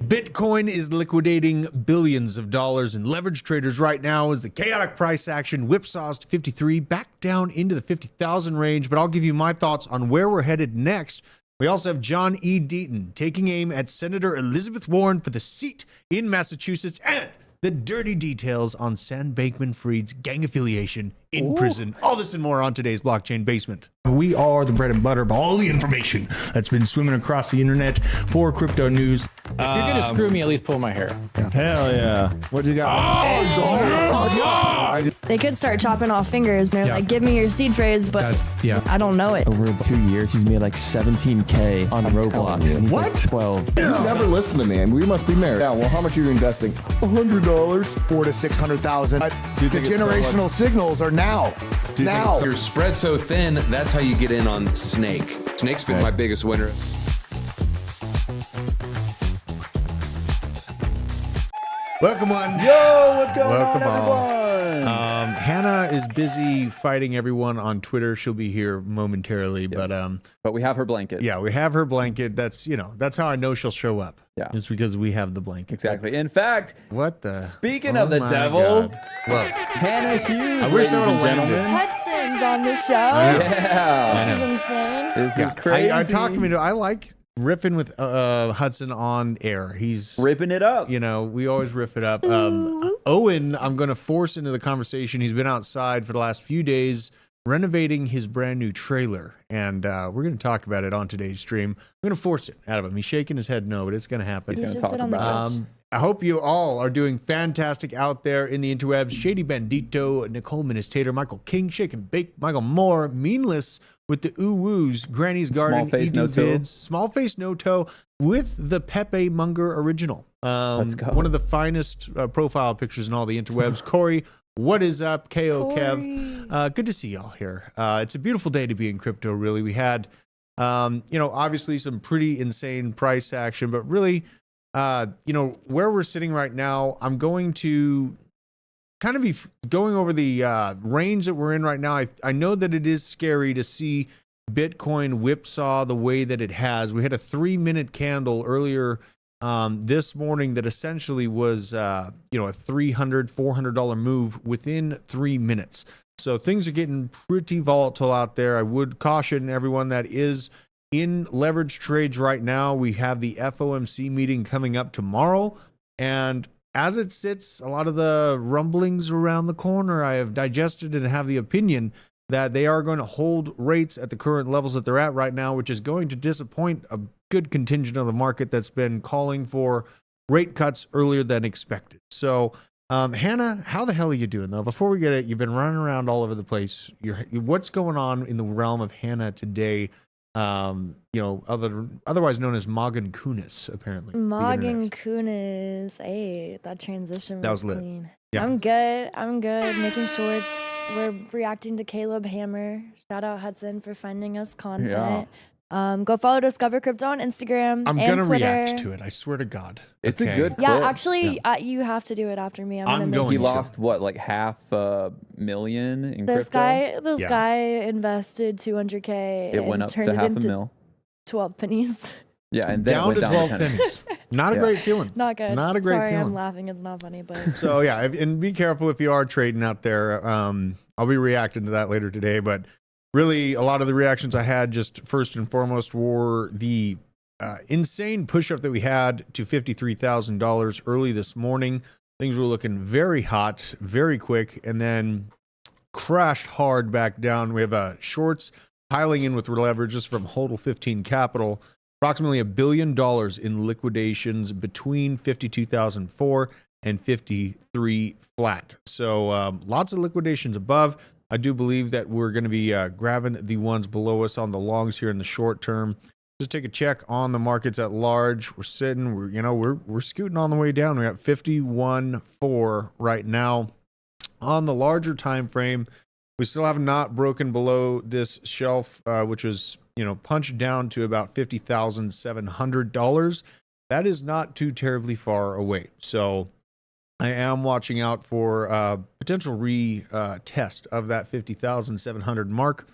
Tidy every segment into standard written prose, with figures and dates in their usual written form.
Bitcoin is liquidating billions of dollars in leverage traders right now as the chaotic price action whipsaws to 53 back down into the 50,000 range. But I'll give you my thoughts on where we're headed next. We also have John E. Deaton taking aim at Senator Elizabeth Warren for the seat in Massachusetts and the dirty details on Sam Bankman-Fried's gang affiliation in prison. All this and more on today's Blockchain Basement. We are the bread and butter of all the information that's been swimming across the internet for crypto news. If you're gonna screw me, at least pull my hair. Hell yeah. What do you got? They could start chopping off fingers. They're like, give me your seed phrase, but I don't know it. Over 2 years, he's made like 17K on Roblox. And he's What? Like 12. You never listen to me, and we must be married. Yeah, well, how much are you investing? $100. 400 to 600,000. Do you The think it's generational signals are now. Now. You're spread so thin, that's how you get in on Snake. Snake's been my biggest winner. Welcome on. Yo, what's going Welcome on, all. Hannah is busy fighting everyone on Twitter. She'll be here momentarily, but we have her blanket. yeah, we have her blanket. That's that's how I know she'll show up. Yeah. It's because we have the blanket. Exactly. In fact, What the? speaking Oh of the my devil, God. Well, Hannah Hughes, I wish ladies that and would've landed. gentlemen. Hudson's on the show. I know. Yeah. This is insane. This yeah, is crazy. I talked to me. I like riffing with Hudson on air. He's ripping it up. we always riff it up. Owen, I'm going to force into the conversation. He's been outside for the last few days renovating his brand new trailer, and we're going to talk about it on today's stream. I'm going to force it out of him. He's shaking his head no, but it's going to happen. You gonna should talk sit on the about couch. I hope you all are doing fantastic out there in the interwebs. Shady Bandito, Nicole Ministator, Michael King, Shake and Bake, Michael Moore, Meanless with the Ooh-Woos, Granny's Garden, Face, No Toe. Vids, Small Face No Toe with the Pepe Munger original. Let's go. One of the finest profile pictures in all the interwebs. Corey, what is up? KO Kev. Good to see y'all here. It's a beautiful day to be in crypto, really. We had, obviously some pretty insane price action, but really, where we're sitting right now, I'm going to kind of be going over the range that we're in right now. I know that it is scary to see Bitcoin whipsaw the way that it has. We had a 3-minute candle earlier this morning that essentially was a $300-400 move within 3 minutes. So things are getting pretty volatile out there. I would caution everyone that is in leverage trades right now. We have the FOMC meeting coming up tomorrow, and as it sits, a lot of the rumblings around the corner, I have digested and have the opinion that they are going to hold rates at the current levels that they're at right now, which is going to disappoint a good contingent of the market that's been calling for rate cuts earlier than expected. So, Hannah, how the hell are you doing, though? Before we get it, you've been running around all over the place. What's going on in the realm of Hannah today? You know, otherwise known as Morgan Kunis, apparently. Morgan Kunis. Hey, that transition was lit. clean. Yeah. I'm good. Making shorts. We're reacting to Caleb Hammer. Shout out Hudson for finding us content. Go follow Discover Crypto on Instagram I'm and gonna Twitter. react to it. I swear to God. It's a good clip. Yeah, actually, you have to do it after me. I'm going He to. lost what, like $500,000 in This crypto? guy invested 200K. It went up to half a mil. 12 pennies. Yeah, and then down it went to down 12 pennies. Not a great feeling. Not good. Not a great Sorry, feeling. I'm laughing. It's not funny, but So yeah, and be careful if you are trading out there. I'll be reacting to that later today, but really a lot of the reactions I had just first and foremost were the insane push up that we had to $53,000 early this morning. Things were looking very hot, very quick, and then crashed hard back down. We have shorts piling in with leverages from Hodl 15 Capital. Approximately $1 billion in liquidations between 52,004 and 53 flat. So lots of liquidations above. I do believe that we're going to be grabbing the ones below us on the longs here in the short term. Just take a check on the markets at large. We're sitting, we're scooting on the way down. We're at 51.4 right now. On the larger time frame, we still have not broken below this shelf, which was punched down to about $50,700. That is not too terribly far away. So I am watching out for potential retest of that 50,700 mark.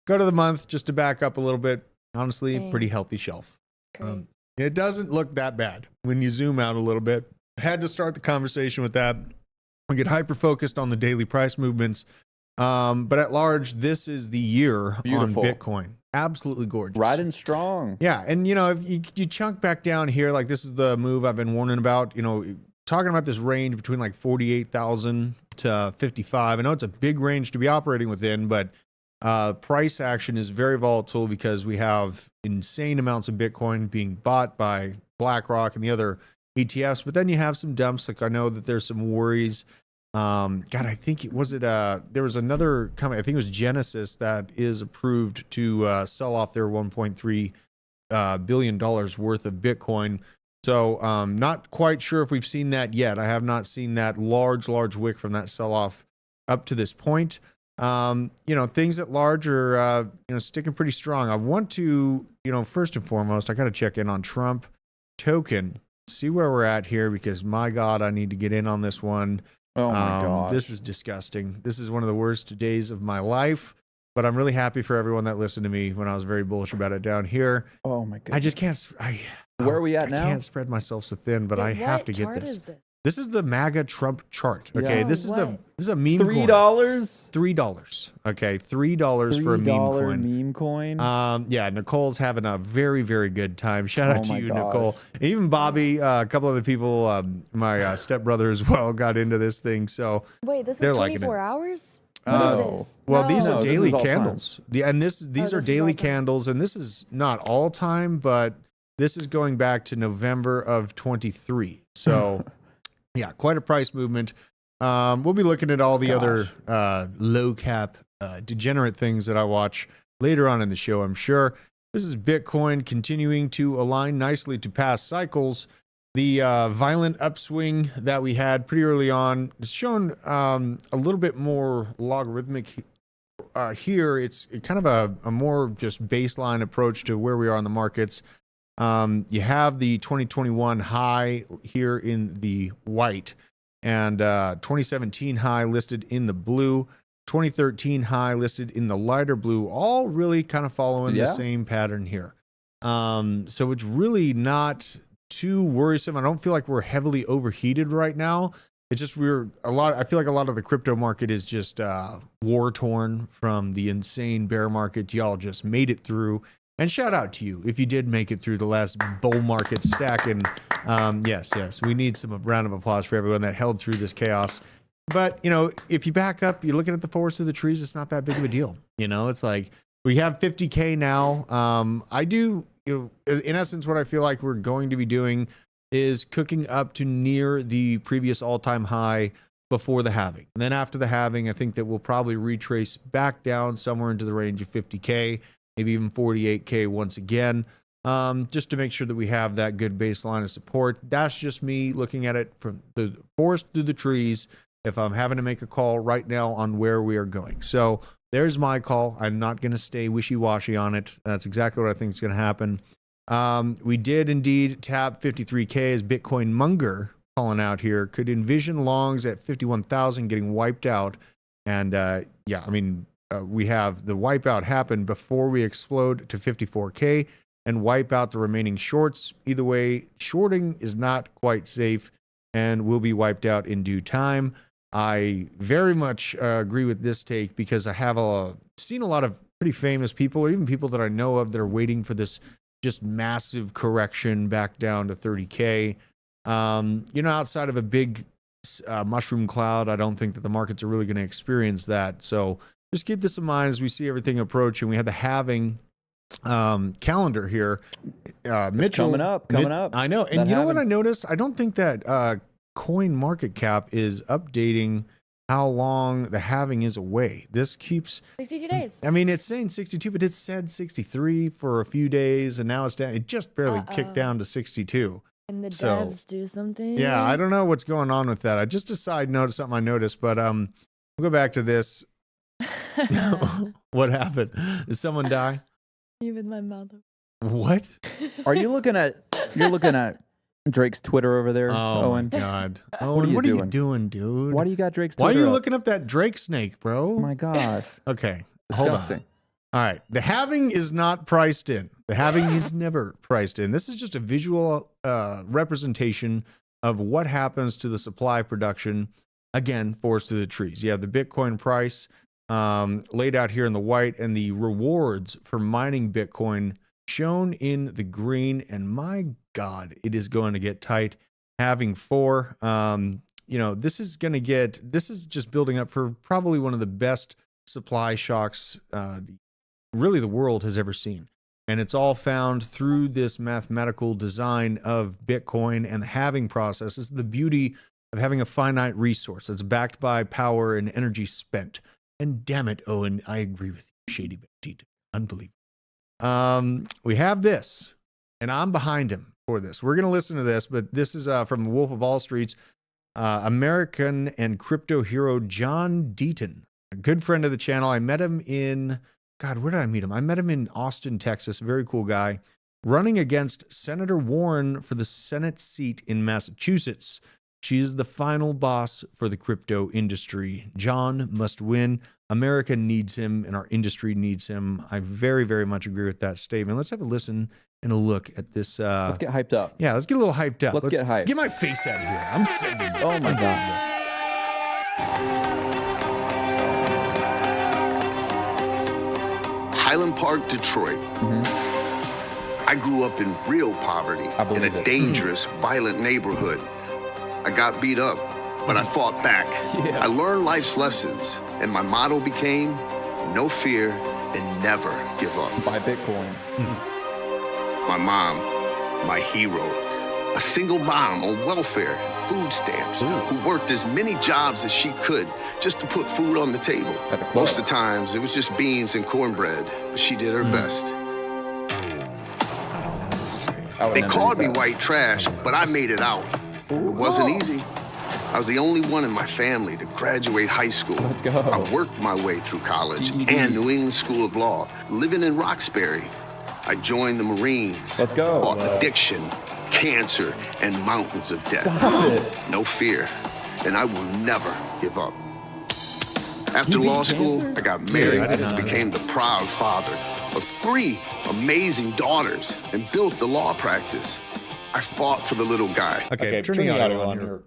Go to the month just to back up a little bit. Honestly, pretty healthy shelf. It doesn't look that bad when you zoom out a little bit. Had to start the conversation with that. We get hyper focused on the daily price movements. But at large, this is the year Beautiful. on Bitcoin. Absolutely gorgeous. Riding strong. Yeah. And, if you chunk back down here, like this is the move I've been warning about, talking about this range between like 48,000 to 55. I know it's a big range to be operating within, but price action is very volatile because we have insane amounts of Bitcoin being bought by BlackRock and the other ETFs. But then you have some dumps. Like I know that there's some worries. God, I think there was another company, I think it was Genesis, that is approved to sell off their $1.3 billion worth of Bitcoin. So not quite sure if we've seen that yet. I have not seen that large wick from that sell-off up to this point. Things at large are sticking pretty strong. I want to, first and foremost, I got to check in on Trump token, see where we're at here, because my God, I need to get in on this one. Oh my gosh. This is disgusting. This is one of the worst days of my life, but I'm really happy for everyone that listened to me when I was very bullish about it down here. Oh my God. I just can't. Where are we at now? I can't spread myself so thin, but I have to get this. This is the MAGA Trump chart. Okay, Yeah. this is a meme $3? coin. $3. Okay, $3 for a meme coin. Meme coin. Yeah, Nicole's having a very, very good time. Shout out to you, gosh. Nicole. Even Bobby, a couple other people, my stepbrother as well, got into this thing. So wait, this they're is liking 24 it. hours? What is this? Well, these No, are this daily is all time. candles. And these this are is daily all time. candles, and this is not all time, but this is going back to November of 23. So yeah, quite a price movement. We'll be looking at all the other low cap degenerate things that I watch later on in the show, I'm sure. This is Bitcoin continuing to align nicely to past cycles. The violent upswing that we had pretty early on is shown a little bit more logarithmic here. It's kind of a more just baseline approach to where we are in the markets. You have the 2021 high here in the white, and 2017 high listed in the blue, 2013 high listed in the lighter blue, all really kind of following the same pattern here. So it's really not too worrisome. I don't feel like we're heavily overheated right now. It's just I feel like a lot of the crypto market is just war torn from the insane bear market y'all just made it through. And shout out to you if you did make it through the last bull market stack. And yes, we need some round of applause for everyone that held through this chaos. But, if you back up, you're looking at the forest of the trees, it's not that big of a deal. It's like we have 50K now. I do, in essence, what I feel like we're going to be doing is cooking up to near the previous all-time high before the halving. And then after the halving, I think that we'll probably retrace back down somewhere into the range of 50K. maybe even 48K once again, just to make sure that we have that good baseline of support. That's just me looking at it from the forest through the trees if I'm having to make a call right now on where we are going. So there's my call. I'm not going to stay wishy-washy on it. That's exactly what I think is going to happen. We did indeed tap 53K as Bitcoin Munger calling out here. Could envision longs at 51,000 getting wiped out. And yeah, I mean, we have the wipeout happen before we explode to 54K and wipe out the remaining shorts. Either way, shorting is not quite safe and will be wiped out in due time. I very much agree with this take because I have seen a lot of pretty famous people, or even people that I know of, that are waiting for this just massive correction back down to 30K. You know, outside of a big mushroom cloud, I don't think that the markets are really going to experience that. So just keep this in mind as we see everything approach. And we have the halving calendar here. Mitchell coming up. I know. And you know what I noticed? I don't think that Coin Market Cap is updating how long the halving is away. This keeps 62 days. I mean, it's saying 62, but it said 63 for a few days, and now it's down. It just barely kicked down to 62. And the devs do something. Yeah, I don't know what's going on with that. I just a side note, something I noticed, but we'll go back to this. What happened? Did someone die? Me with my mother. What? Are you looking at? You're looking at Drake's Twitter over there, Oh Owen. my God. Owen, what are you doing, dude? Why do you got Drake's Why Twitter are you up? looking up that Drake snake, bro? Oh my gosh. Okay, hold Disgusting. on. All right, the halving is not priced in. The halving is never priced in. This is just a visual representation of what happens to the supply production. Again, forest to the trees. You have the Bitcoin price laid out here in the white, and the rewards for mining Bitcoin shown in the green. And my God, it is going to get tight. Having 4, you know, this is just building up for probably one of the best supply shocks really the world has ever seen. And it's all found through this mathematical design of Bitcoin and the halving process. This is the beauty of having a finite resource that's backed by power and energy spent. And damn it, Owen, I agree with you, Shady Deaton. Unbelievable. We have this, and I'm behind him for this. We're going to listen to this, but this is from the Wolf of All Streets, American and crypto hero John Deaton, a good friend of the channel. I met him in, God, where did I meet him? I met him in Austin, Texas. Very cool guy, running against Senator Warren for the Senate seat in Massachusetts. She is the final boss for the crypto industry. John must win. America needs him, and our industry needs him. I very, very much agree with that statement. Let's have a listen and a look at this. Let's get hyped up. Yeah, let's get a little hyped up. Let's get hyped. Get my face out of here. I'm sending this. Oh my God. Highland Park, Detroit. I grew up in real poverty in a dangerous, violent neighborhood. I got beat up, but I fought back. I learned life's lessons, and my motto became no fear and never give up. Buy Bitcoin. My mom, my hero, a single mom on welfare and food stamps, who worked as many jobs as she could just to put food on the table. Most of the times, it was just beans and cornbread, but she did her best. They called me white trash, but I made it out. It wasn't easy. I was the only one in my family to graduate high school. Let's go. I worked my way through college and New England School of Law, living in Roxbury. I joined the Marines. Let's go. Fought addiction, cancer, and mountains of death. Stop it. No fear, and I will never give up. After law school, I got married and became the proud father of 3 amazing daughters and built the law practice. I fought for the little guy. Okay, turn the audio on here.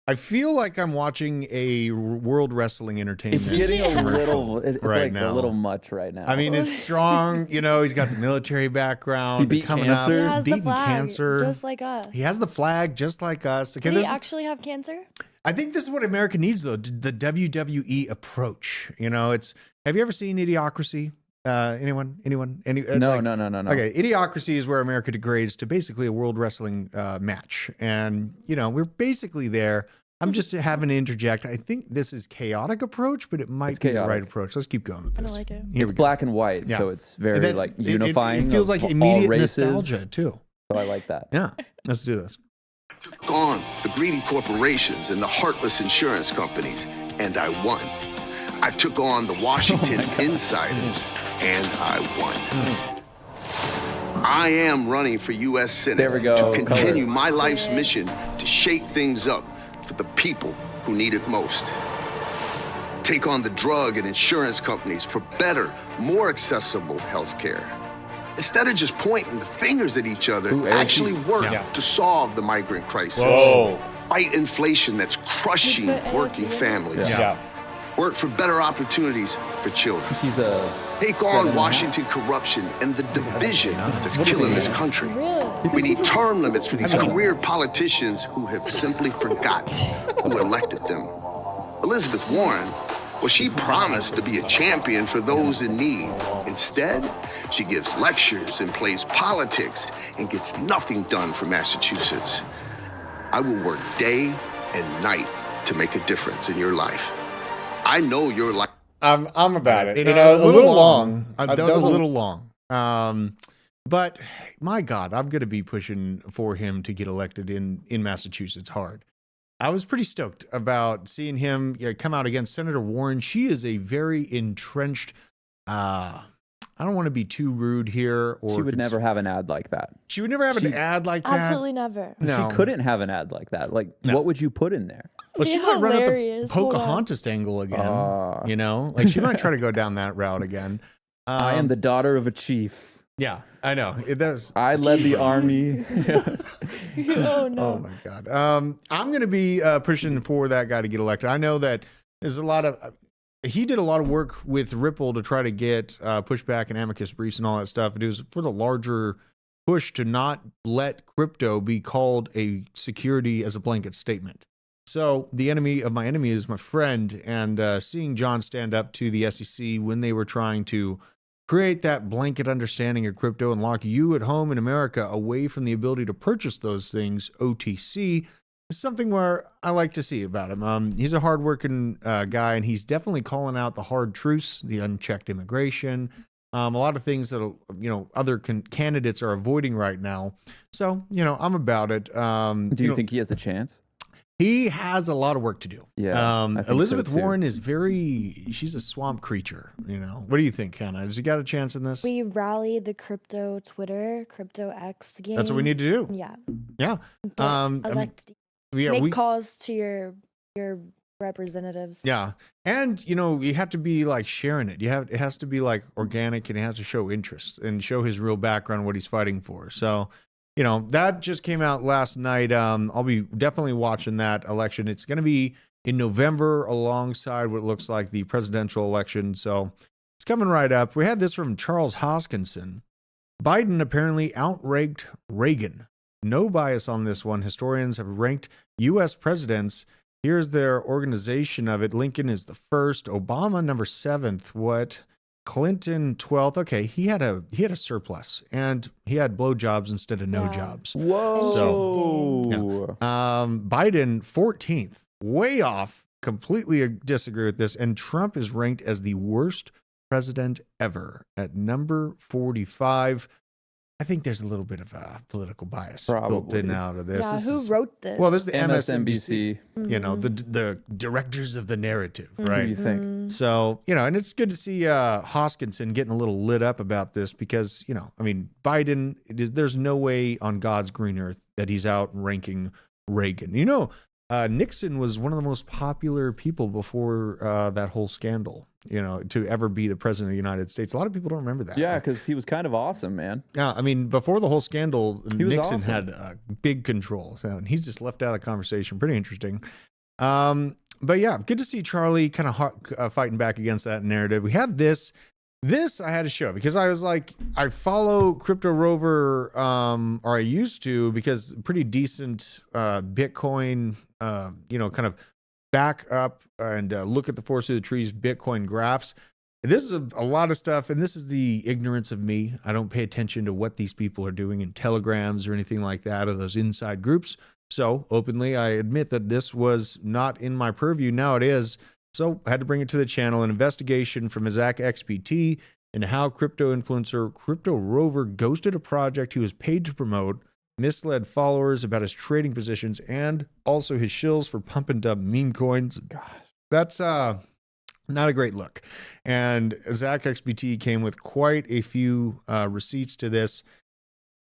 I feel like I'm watching a World Wrestling Entertainment. It's getting a little, it's right like now. a little much right now. I mean, it's strong. You know, he's got the military background. He beat coming cancer. Up, He has the beating flag, cancer. just like us. He has the flag just like us. Okay, Did he actually have cancer? I think this is what America needs, though. The WWE approach. You know, it's. Have you ever seen Idiocracy? Anyone? No. Okay, Idiocracy is where America degrades to basically a World Wrestling match, and you know we're basically there. I'm just having to interject. I think this is chaotic approach, but it might be the right approach. Let's keep going with I this. don't like it. Here It's we go. black and white, so it's very like unifying. It feels of like all immediate races. nostalgia too. So I like that. Yeah, let's do this. Gone the greedy corporations and the heartless insurance companies, and I won. I took on the Washington insiders, and I won. I am running for U.S. Senate There we go. to continue my life's mission to shake things up for the people who need it most. Take on the drug and insurance companies for better, more accessible health care. Instead of just pointing the fingers at each other, actually work to solve the migrant crisis. Fight inflation that's crushing working families. Work for better opportunities for children. She's a Take on Washington corruption and the division that's killing this country. We need term limits for these career politicians who have simply forgotten who elected them. Elizabeth Warren, well, she promised to be a champion for those in need. Instead, she gives lectures and plays politics and gets nothing done for Massachusetts. I will work day and night to make a difference in your life. I know your life. I'm about it. It, You know, a little long. That was a little long. But my God, I'm going to be pushing for him to get elected in Massachusetts hard. I was pretty stoked about seeing him come out against Senator Warren. She is a very entrenched, I don't want to be too rude here. Or she would never have an ad like that. She would never have an ad like that. Absolutely never. No. She couldn't have an ad like that. Like, what would you put in there? Well, she It'd be might run up the hilarious. Hold on. Pocahontas angle again. You know, like she might try to go down that route again. I am the daughter of a chief. Yeah, I know. Does. I led the army. Oh no. Oh my God. I'm going to be pushing for that guy to get elected. I know that there's a lot of. He did a lot of work with Ripple to try to get pushback and amicus briefs and all that stuff. It was for the larger push to not let crypto be called a security as a blanket statement. So the enemy of my enemy is my friend. And seeing John stand up to the SEC when they were trying to create that blanket understanding of crypto and lock you at home in America away from the ability to purchase those things OTC is something where I like to see about him. He's a hardworking guy, and he's definitely calling out the hard truths, the unchecked immigration, a lot of things that other candidates are avoiding right now. So I'm about it. Do you think he has a chance? He has a lot of work to do. Yeah, I think Elizabeth so too. Warren is she's a swamp creature. What do you think, Hannah? Has he got a chance in this? We rallied the crypto Twitter, crypto X game. That's what we need to do. Yeah. Yeah. Make calls to your representatives. Yeah. And you have to be like sharing it. It has to be like organic, and it has to show interest and show his real background, what he's fighting for. So that just came out last night. I'll be definitely watching that election. It's going to be in November alongside what looks like the presidential election. So it's coming right up. We had this from Charles Hoskinson. Biden apparently outranked Reagan. No bias on this one. Historians have ranked U.S. presidents. Here's their organization of it. Lincoln is the first. Obama, number 7th. What? Clinton 12th. Okay, he had a surplus, and he had blowjobs instead of no jobs. Whoa. So, Biden 14th. Way off. Completely disagree with this. And Trump is ranked as the worst president ever at number 45. I think there's a little bit of a political bias built in out of this. Yeah, who wrote this? Well, this is the MSNBC. The directors of the narrative, right? What do you think? So, and it's good to see Hoskinson getting a little lit up about this because, Biden, there's no way on God's green earth that he's outranking Reagan. Nixon was one of the most popular people before that whole scandal, to ever be the president of the United States. A lot of people don't remember that. Yeah, because he was kind of awesome, man. Yeah, before the whole scandal, Nixon awesome. had big control. So he's just left out of the conversation. Pretty interesting. But yeah, good to see Charlie kind of fighting back against that narrative. We had this I had to show because I was like, I follow Crypto Rover, or I used to, because pretty decent Bitcoin, kind of back up and look at the forest of the trees Bitcoin graphs. This is a lot of stuff, and this is the ignorance of me. I don't pay attention to what these people are doing in telegrams or anything like that, or those inside groups. So openly, I admit that this was not in my purview. Now it is. So I had to bring it to the channel. An investigation from Zach XBT into how crypto influencer Crypto Rover ghosted a project he was paid to promote, misled followers about his trading positions, and also his shills for pump and dump meme coins. Gosh, that's not a great look. And Zach XBT came with quite a few receipts to this.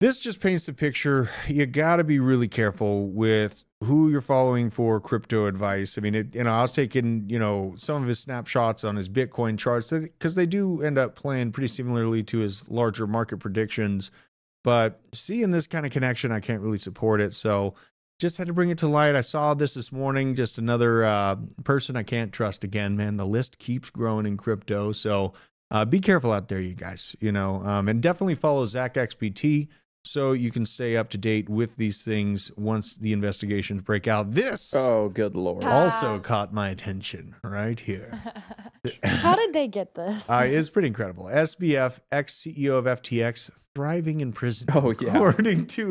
This just paints the picture. You got to be really careful with who you're following for crypto advice. I mean, I was taking, some of his snapshots on his Bitcoin charts because they do end up playing pretty similarly to his larger market predictions. But seeing this kind of connection, I can't really support it. So just had to bring it to light. I saw this morning, just another person I can't trust again, man. The list keeps growing in crypto. So be careful out there, you guys, and definitely follow Zach XBT so you can stay up to date with these things once the investigations break out. This, oh, good Lord, also caught my attention right here. How did they get this? It's pretty incredible. SBF, ex-CEO of FTX, thriving in prison. Oh, yeah. According to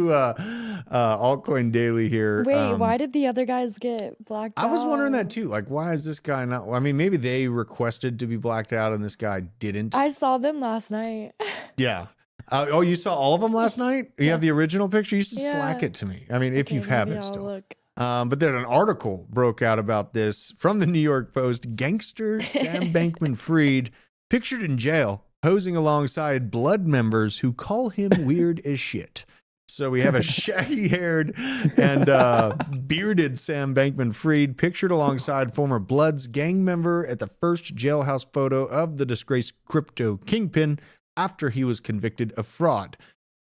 Altcoin Daily here. Wait, why did the other guys get blacked out? I was wondering that too. Like, why is this guy not? I mean, maybe they requested to be blacked out and this guy didn't. I saw them last night. Yeah. Oh, you saw all of them last night? You have the original picture? You should Slack it to me. I mean, if you haven't still. Look. But then an article broke out about this from the New York Post. Gangster Sam Bankman-Fried pictured in jail, posing alongside blood members who call him weird as shit. So we have a shaggy-haired and bearded Sam Bankman-Fried pictured alongside former Bloods gang member at the first jailhouse photo of the disgraced crypto kingpin after he was convicted of fraud.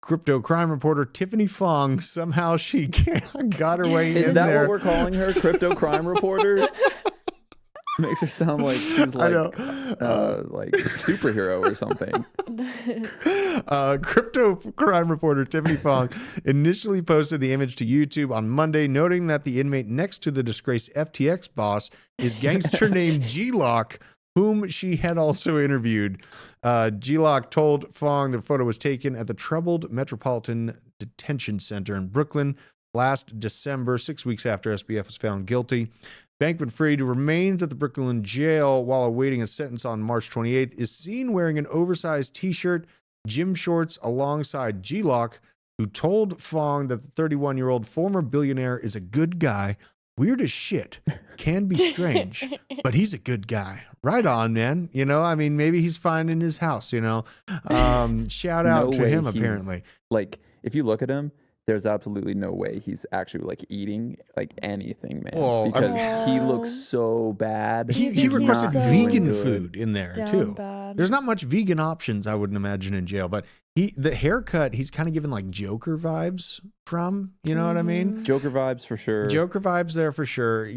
Crypto crime reporter Tiffany Fong, somehow she got her way in there. Is that what we're calling her? Crypto crime reporter? Makes her sound like she's like superhero or something. Crypto crime reporter Tiffany Fong initially posted the image to YouTube on Monday, noting that the inmate next to the disgraced FTX boss is gangster named G-Lock, whom she had also interviewed. G-Lock told Fong the photo was taken at the troubled Metropolitan Detention Center in Brooklyn last December, 6 weeks after SBF was found guilty. Bankman-Fried, who remains at the Brooklyn jail while awaiting a sentence on March 28th, is seen wearing an oversized t-shirt, gym shorts alongside G-Lock, who told Fong that the 31-year-old former billionaire is a good guy. Weird as shit, can be strange, but he's a good guy. Right on, man. I mean, maybe he's fine in his house, Shout out to him, apparently. Like, if you look at him, there's absolutely no way he's actually like eating like anything, man. Well, because he looks so bad. He requested vegan food in there too. Bad. There's not much vegan options, I wouldn't imagine, in jail. But the haircut, he's kind of given like Joker vibes from. You know what I mean? Joker vibes for sure. Joker vibes there for sure.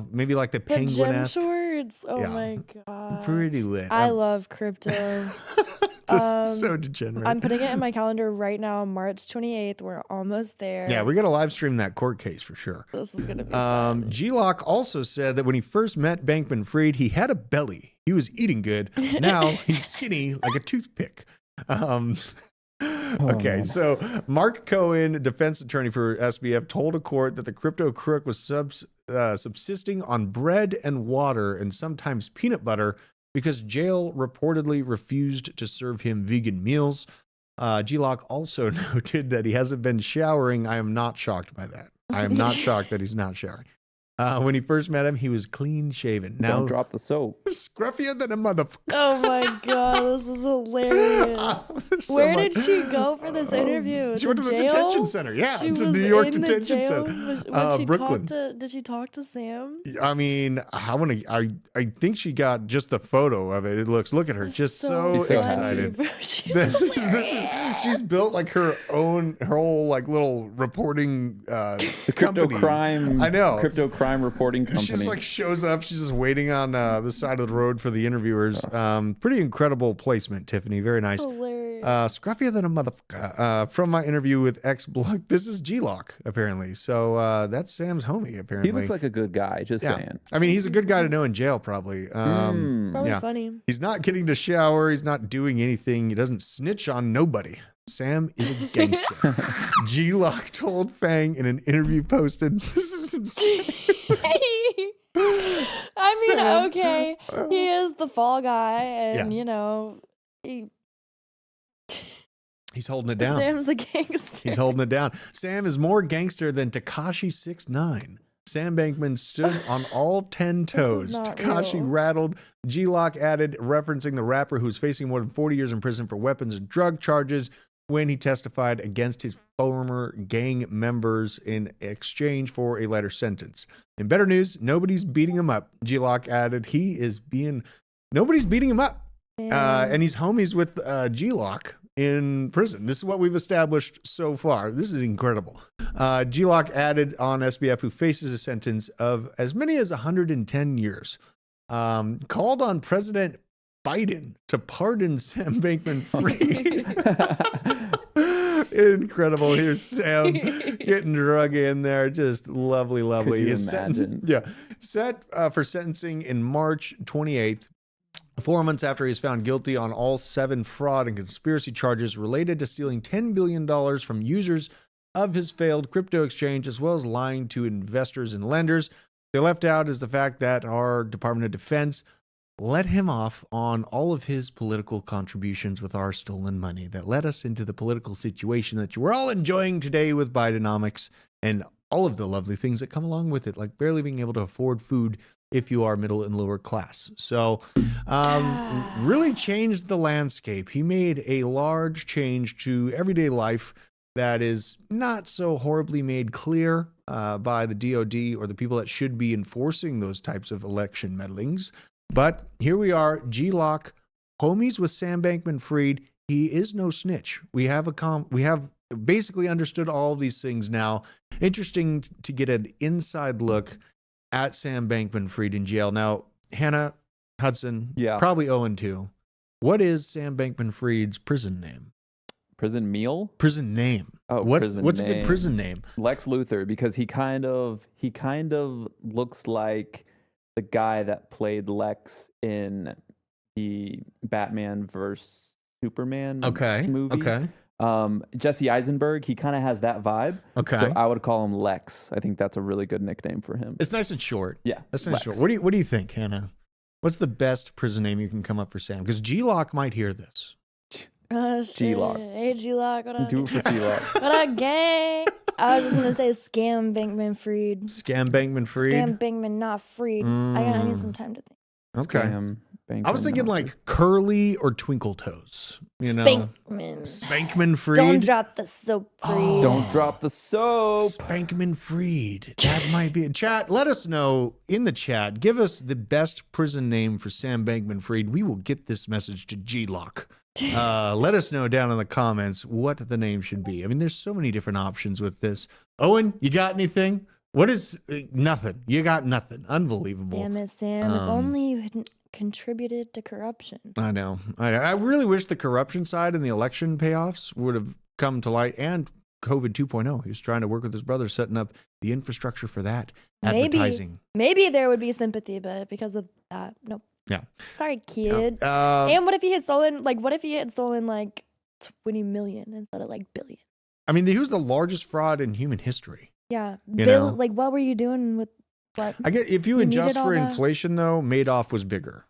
Maybe like the penguin-esque. Gym shorts. Oh my god. Pretty lit. I love crypto. Just so degenerate. I'm putting it in my calendar right now, March 28th. We're almost there. Yeah, we got to live stream that court case for sure. This is going to be fun. G-Lock also said that when he first met Bankman-Fried, he had a belly. He was eating good. Now he's skinny like a toothpick. Okay, so Mark Cohen, defense attorney for SBF, told a court that the crypto crook was subsisting on bread and water and sometimes peanut butter because jail reportedly refused to serve him vegan meals. G-Lock also noted that he hasn't been showering. I am not shocked by that. I am not shocked that he's not showering. When he first met him, he was clean shaven. Now, don't drop the soap. Scruffier than a motherfucker. Oh my god, this is hilarious. Where did she go for this interview? She went to the jail? detention center. Yeah, she to was New York in the Detention jail? Center. Brooklyn. Did she talk to Sam? I mean, I think she got just the photo of it. Look at her, just so excited. She's built like her whole like little reporting the crypto company. Crime. I know. Crypto crime reporting company. She just like shows up. She's just waiting on the side of the road for the interviewers. Pretty incredible placement, Tiffany. Very nice. Hilarious. Scruffier than a motherfucker. From my interview with X-Block, this is G-Lock, apparently. So that's Sam's homie, apparently. He looks like a good guy, just saying. I mean, he's a good guy to know in jail, probably. Probably funny. He's not getting to shower. He's not doing anything. He doesn't snitch on nobody. Sam is a gangster. G-Lock told Fang in an interview posted, this is insane. I mean, Sam, okay, he is the fall guy, and Yeah. you know, He's holding it down. Sam's a gangster. He's holding it down. Sam is more gangster than Tekashi 6ix9ine. Sam Bankman stood on all 10 toes. not Tekashi real. rattled. G-Lock added, referencing the rapper who's facing more than 40 years in prison for weapons and drug charges when he testified against his former gang members in exchange for a lighter sentence. In better news, nobody's beating him up. G-Lock added, nobody's beating him up. And he's homies with G-Lock in prison. This is what we've established so far. This is incredible. G-Lock added on SBF, who faces a sentence of as many as 110 years, called on President Biden to pardon Sam Bankman-Fried. Incredible. Here's Sam getting drug in there. Just lovely. Could you He's imagine? set for sentencing in March 28th. 4 months after he was found guilty on all 7 fraud and conspiracy charges related to stealing $10 billion from users of his failed crypto exchange, as well as lying to investors and lenders. They left out is the fact that our Department of Defense let him off on all of his political contributions with our stolen money that led us into the political situation that we're all enjoying today with Bidenomics and all of the lovely things that come along with it, like barely being able to afford food if you are middle and lower class. So really changed the landscape. He made a large change to everyday life that is not so horribly made clear by the DOD or the people that should be enforcing those types of election meddlings. But here we are, G-Lock, homies with Sam Bankman-Fried. He is no snitch. We have basically understood all of these things now. Interesting to get an inside look at Sam Bankman-Fried in jail. Now, Hannah, Hudson, probably 0-2. What is Sam Bankman-Fried's prison name? Prison meal? Prison name. Oh, what's a good prison name? Lex Luthor, because he kind of looks like the guy that played Lex in the Batman vs Superman movie. Okay. Jesse Eisenberg, he kind of has that vibe. Okay. So I would call him Lex. I think that's a really good nickname for him. It's nice and short. Yeah. That's nice and short. What do you think, Hannah? What's the best prison name you can come up for Sam? Because G-Lock might hear this. G-Lock. Hey, G-Lock. What up? Do it for G-Lock. What up, gang? I was just going to say Scam Bankman-Fried. Scam Bankman-Fried? Scam Bankman, not Fried. I need some time to think. Okay. Scam I was thinking like Curly or Twinkle Toes. You know? Spankman-Fried. Don't drop the soap, Fried. Don't drop the soap. Spankman-Fried. That might be. Chat, let us know in the chat. Give us the best prison name for Sam Bankman-Fried. We will get this message to G-Lock. Let us know down in the comments what the name should be. I mean, there's so many different options with this. Owen, you got anything? What is nothing? You got nothing. Unbelievable. Damn it, Sam. If only you hadn't contributed to corruption. I know. I really wish the corruption side and the election payoffs would have come to light, and COVID 2.0. He was trying to work with his brother, setting up the infrastructure for that. Advertising. Maybe there would be sympathy, but because of that, nope. Yeah. Sorry, kid. And what if he had stolen, like 20 million instead of like billion? I mean, he was the largest fraud in human history. Yeah. know? Like, what were you doing with what? I guess if you adjust needed all for that? inflation, though, Madoff was bigger.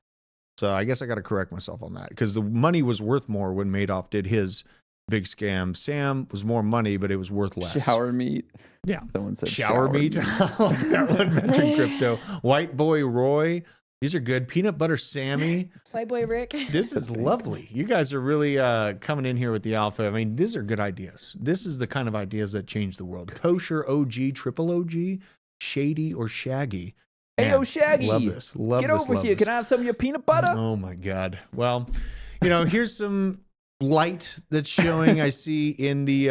So I guess I got to correct myself on that, because the money was worth more when Madoff did his big scam. Sam was more money, but it was worth less. Shower meat. Yeah. Someone said Shower meat. That one mentioned crypto. White Boy Roy. These are good. Peanut Butter Sammy. White Boy Rick. This is lovely. You guys are really coming in here with the alpha. I mean, these are good ideas. This is the kind of ideas that change the world. Kosher OG, triple OG, Shady or Shaggy. Hey, yo, Shaggy. Love this. Get over here. Can I have some of your peanut butter? Oh, my God. Well, here's some light that's showing. I see in the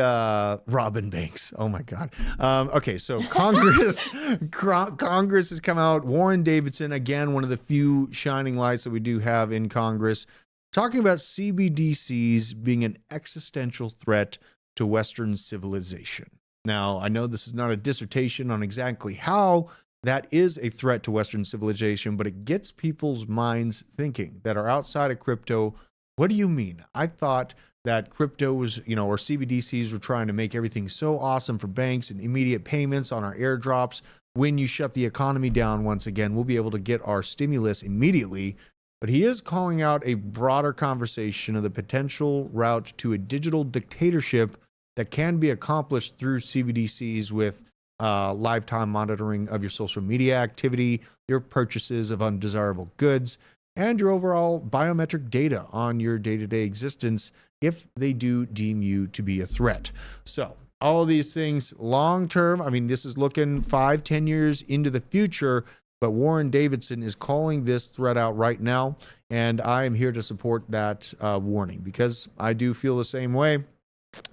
Robin Banks. Oh, my God. Okay, so Congress has come out. Warren Davidson, again, one of the few shining lights that we do have in Congress, talking about CBDCs being an existential threat to Western civilization. Now, I know this is not a dissertation on exactly how that is a threat to Western civilization, but it gets people's minds thinking that are outside of crypto. What do you mean? I thought that crypto was, or CBDCs were trying to make everything so awesome for banks and immediate payments on our airdrops. When you shut the economy down once again, we'll be able to get our stimulus immediately. But he is calling out a broader conversation of the potential route to a digital dictatorship that can be accomplished through CBDCs with lifetime monitoring of your social media activity, your purchases of undesirable goods, and your overall biometric data on your day-to-day existence if they do deem you to be a threat. So all of these things long-term, I mean, this is looking 5-10 years into the future, but Warren Davidson is calling this threat out right now, and I am here to support that warning because I do feel the same way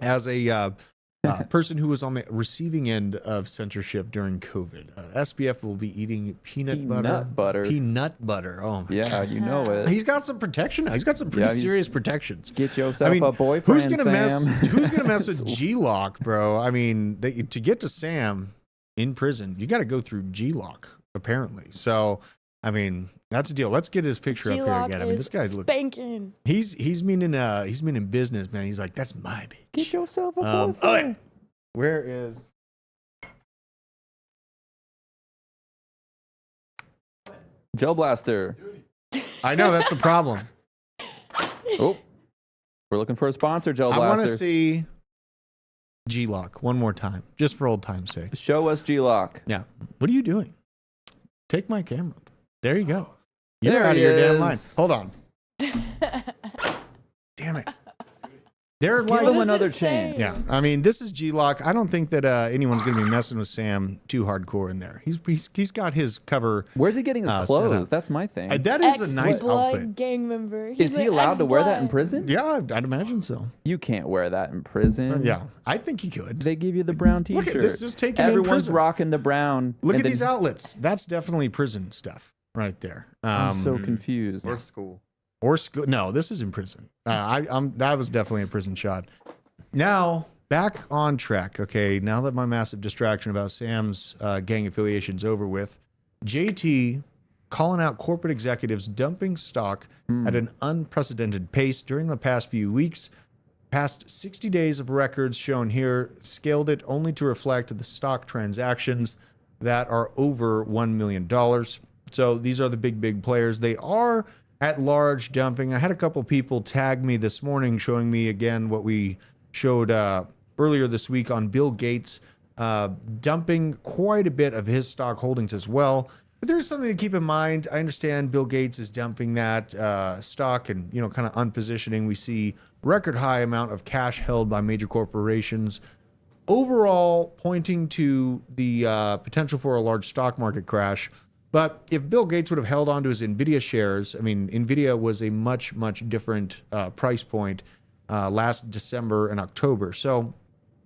as a person who was on the receiving end of censorship during COVID. SBF will be eating peanut butter. Peanut butter. Oh, my God. You know it. He's got some protection now. He's got some pretty serious protections. Get yourself a boyfriend, who's gonna Sam. Who's going to mess with G-Lock, bro? I mean, to get to Sam in prison, you got to go through G-Lock, apparently. So, I mean, that's the deal. Let's get his picture up here again. I mean, this guy's spanking. He's meaning business, man. He's like, that's my bitch. Get yourself a boyfriend. Where is Gel Blaster? I know that's the problem. Oh, we're looking for a sponsor, Gel Blaster. I want to see G-Lock one more time, just for old time's sake. Show us G-Lock. Yeah. What are you doing? Take my camera. There you go. You're There out of he your damn is. line. Hold on. Damn it. They're Give like him another chance. Yeah, I mean, this is G-Lock. I don't think that anyone's going to be messing with Sam too hardcore in there. He's got his cover. Where's he getting his clothes? That's my thing. That is a nice Ex-blood outfit. gang member. Is he allowed to wear that in prison? Yeah, I'd imagine so. You can't wear that in prison. Yeah, I think he could. They give you the brown T-shirt. Look at this. Just take him in Everyone's prison. rocking the brown. Look and at then- these outlets. That's definitely prison stuff right there. I'm so confused. Or school. Or school. No, this is in prison. That was definitely a prison shot. Now, back on track. Okay, now that my massive distraction about Sam's gang affiliation's over with, JT calling out corporate executives dumping stock at an unprecedented pace during the past few weeks. Past 60 days of records shown here scaled it only to reflect the stock transactions that are over $1 million. So these are the big players. They are at large dumping. I had a couple people tag me this morning showing me again what we showed earlier this week on Bill Gates dumping quite a bit of his stock holdings as well. But there's something to keep in mind. I understand Bill Gates is dumping that stock and, kind of unpositioning. We see record high amount of cash held by major corporations. Overall, pointing to the potential for a large stock market crash. But if Bill Gates would have held on to his NVIDIA shares, I mean, NVIDIA was a much different price point last December and October. So,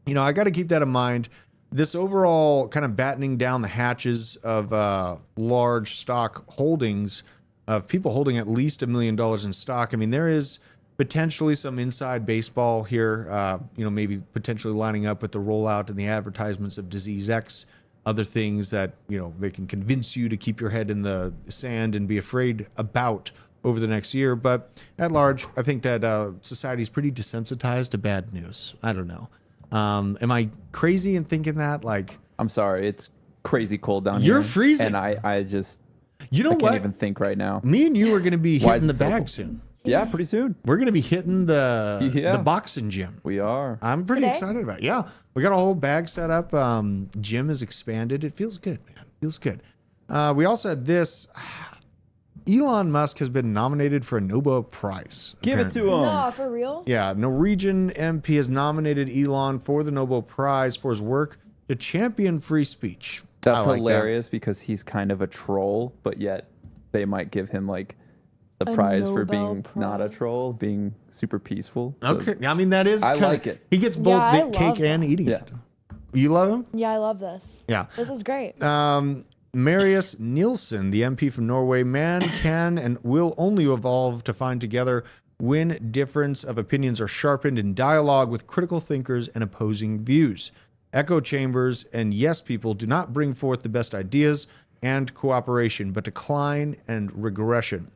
I got to keep that in mind. This overall kind of battening down the hatches of large stock holdings of people holding at least $1 million in stock. I mean, there is potentially some inside baseball here, maybe potentially lining up with the rollout and the advertisements of Disease X, other things that, they can convince you to keep your head in the sand and be afraid about over the next year. But at large, I think that society is pretty desensitized to bad news. I don't know. Am I crazy in thinking that? Like, I'm sorry, it's crazy cold down here. You're freezing. And I just, I can't what? even think right now. Me and you are going to be Why hitting the is it so bag cold? soon. Yeah, pretty soon. We're going to be hitting the boxing gym. We are. I'm pretty Today? excited about it. Yeah. We got a whole bag set up. Gym is expanded. It feels good, man. Feels good. We also had this. Elon Musk has been nominated for a Nobel Prize. Give it to him. No, for real? Yeah, Norwegian MP has nominated Elon for the Nobel Prize for his work to champion free speech. That's I like hilarious because he's kind of a troll, but yet they might give him like the A prize for Nobel being not a Prize. troll, being super peaceful. That. So Okay, I mean that is. I kinda, like it. He gets both Yeah, I the cake love and that. eating Yeah. it. You love him? Yeah, I love this. Yeah. This is great. Marius Nielsen, the MP from Norway, man can and will only evolve to find together when difference of opinions are sharpened in dialogue with critical thinkers and opposing views. Echo chambers and yes people do not bring forth the best ideas and cooperation, but decline and regression.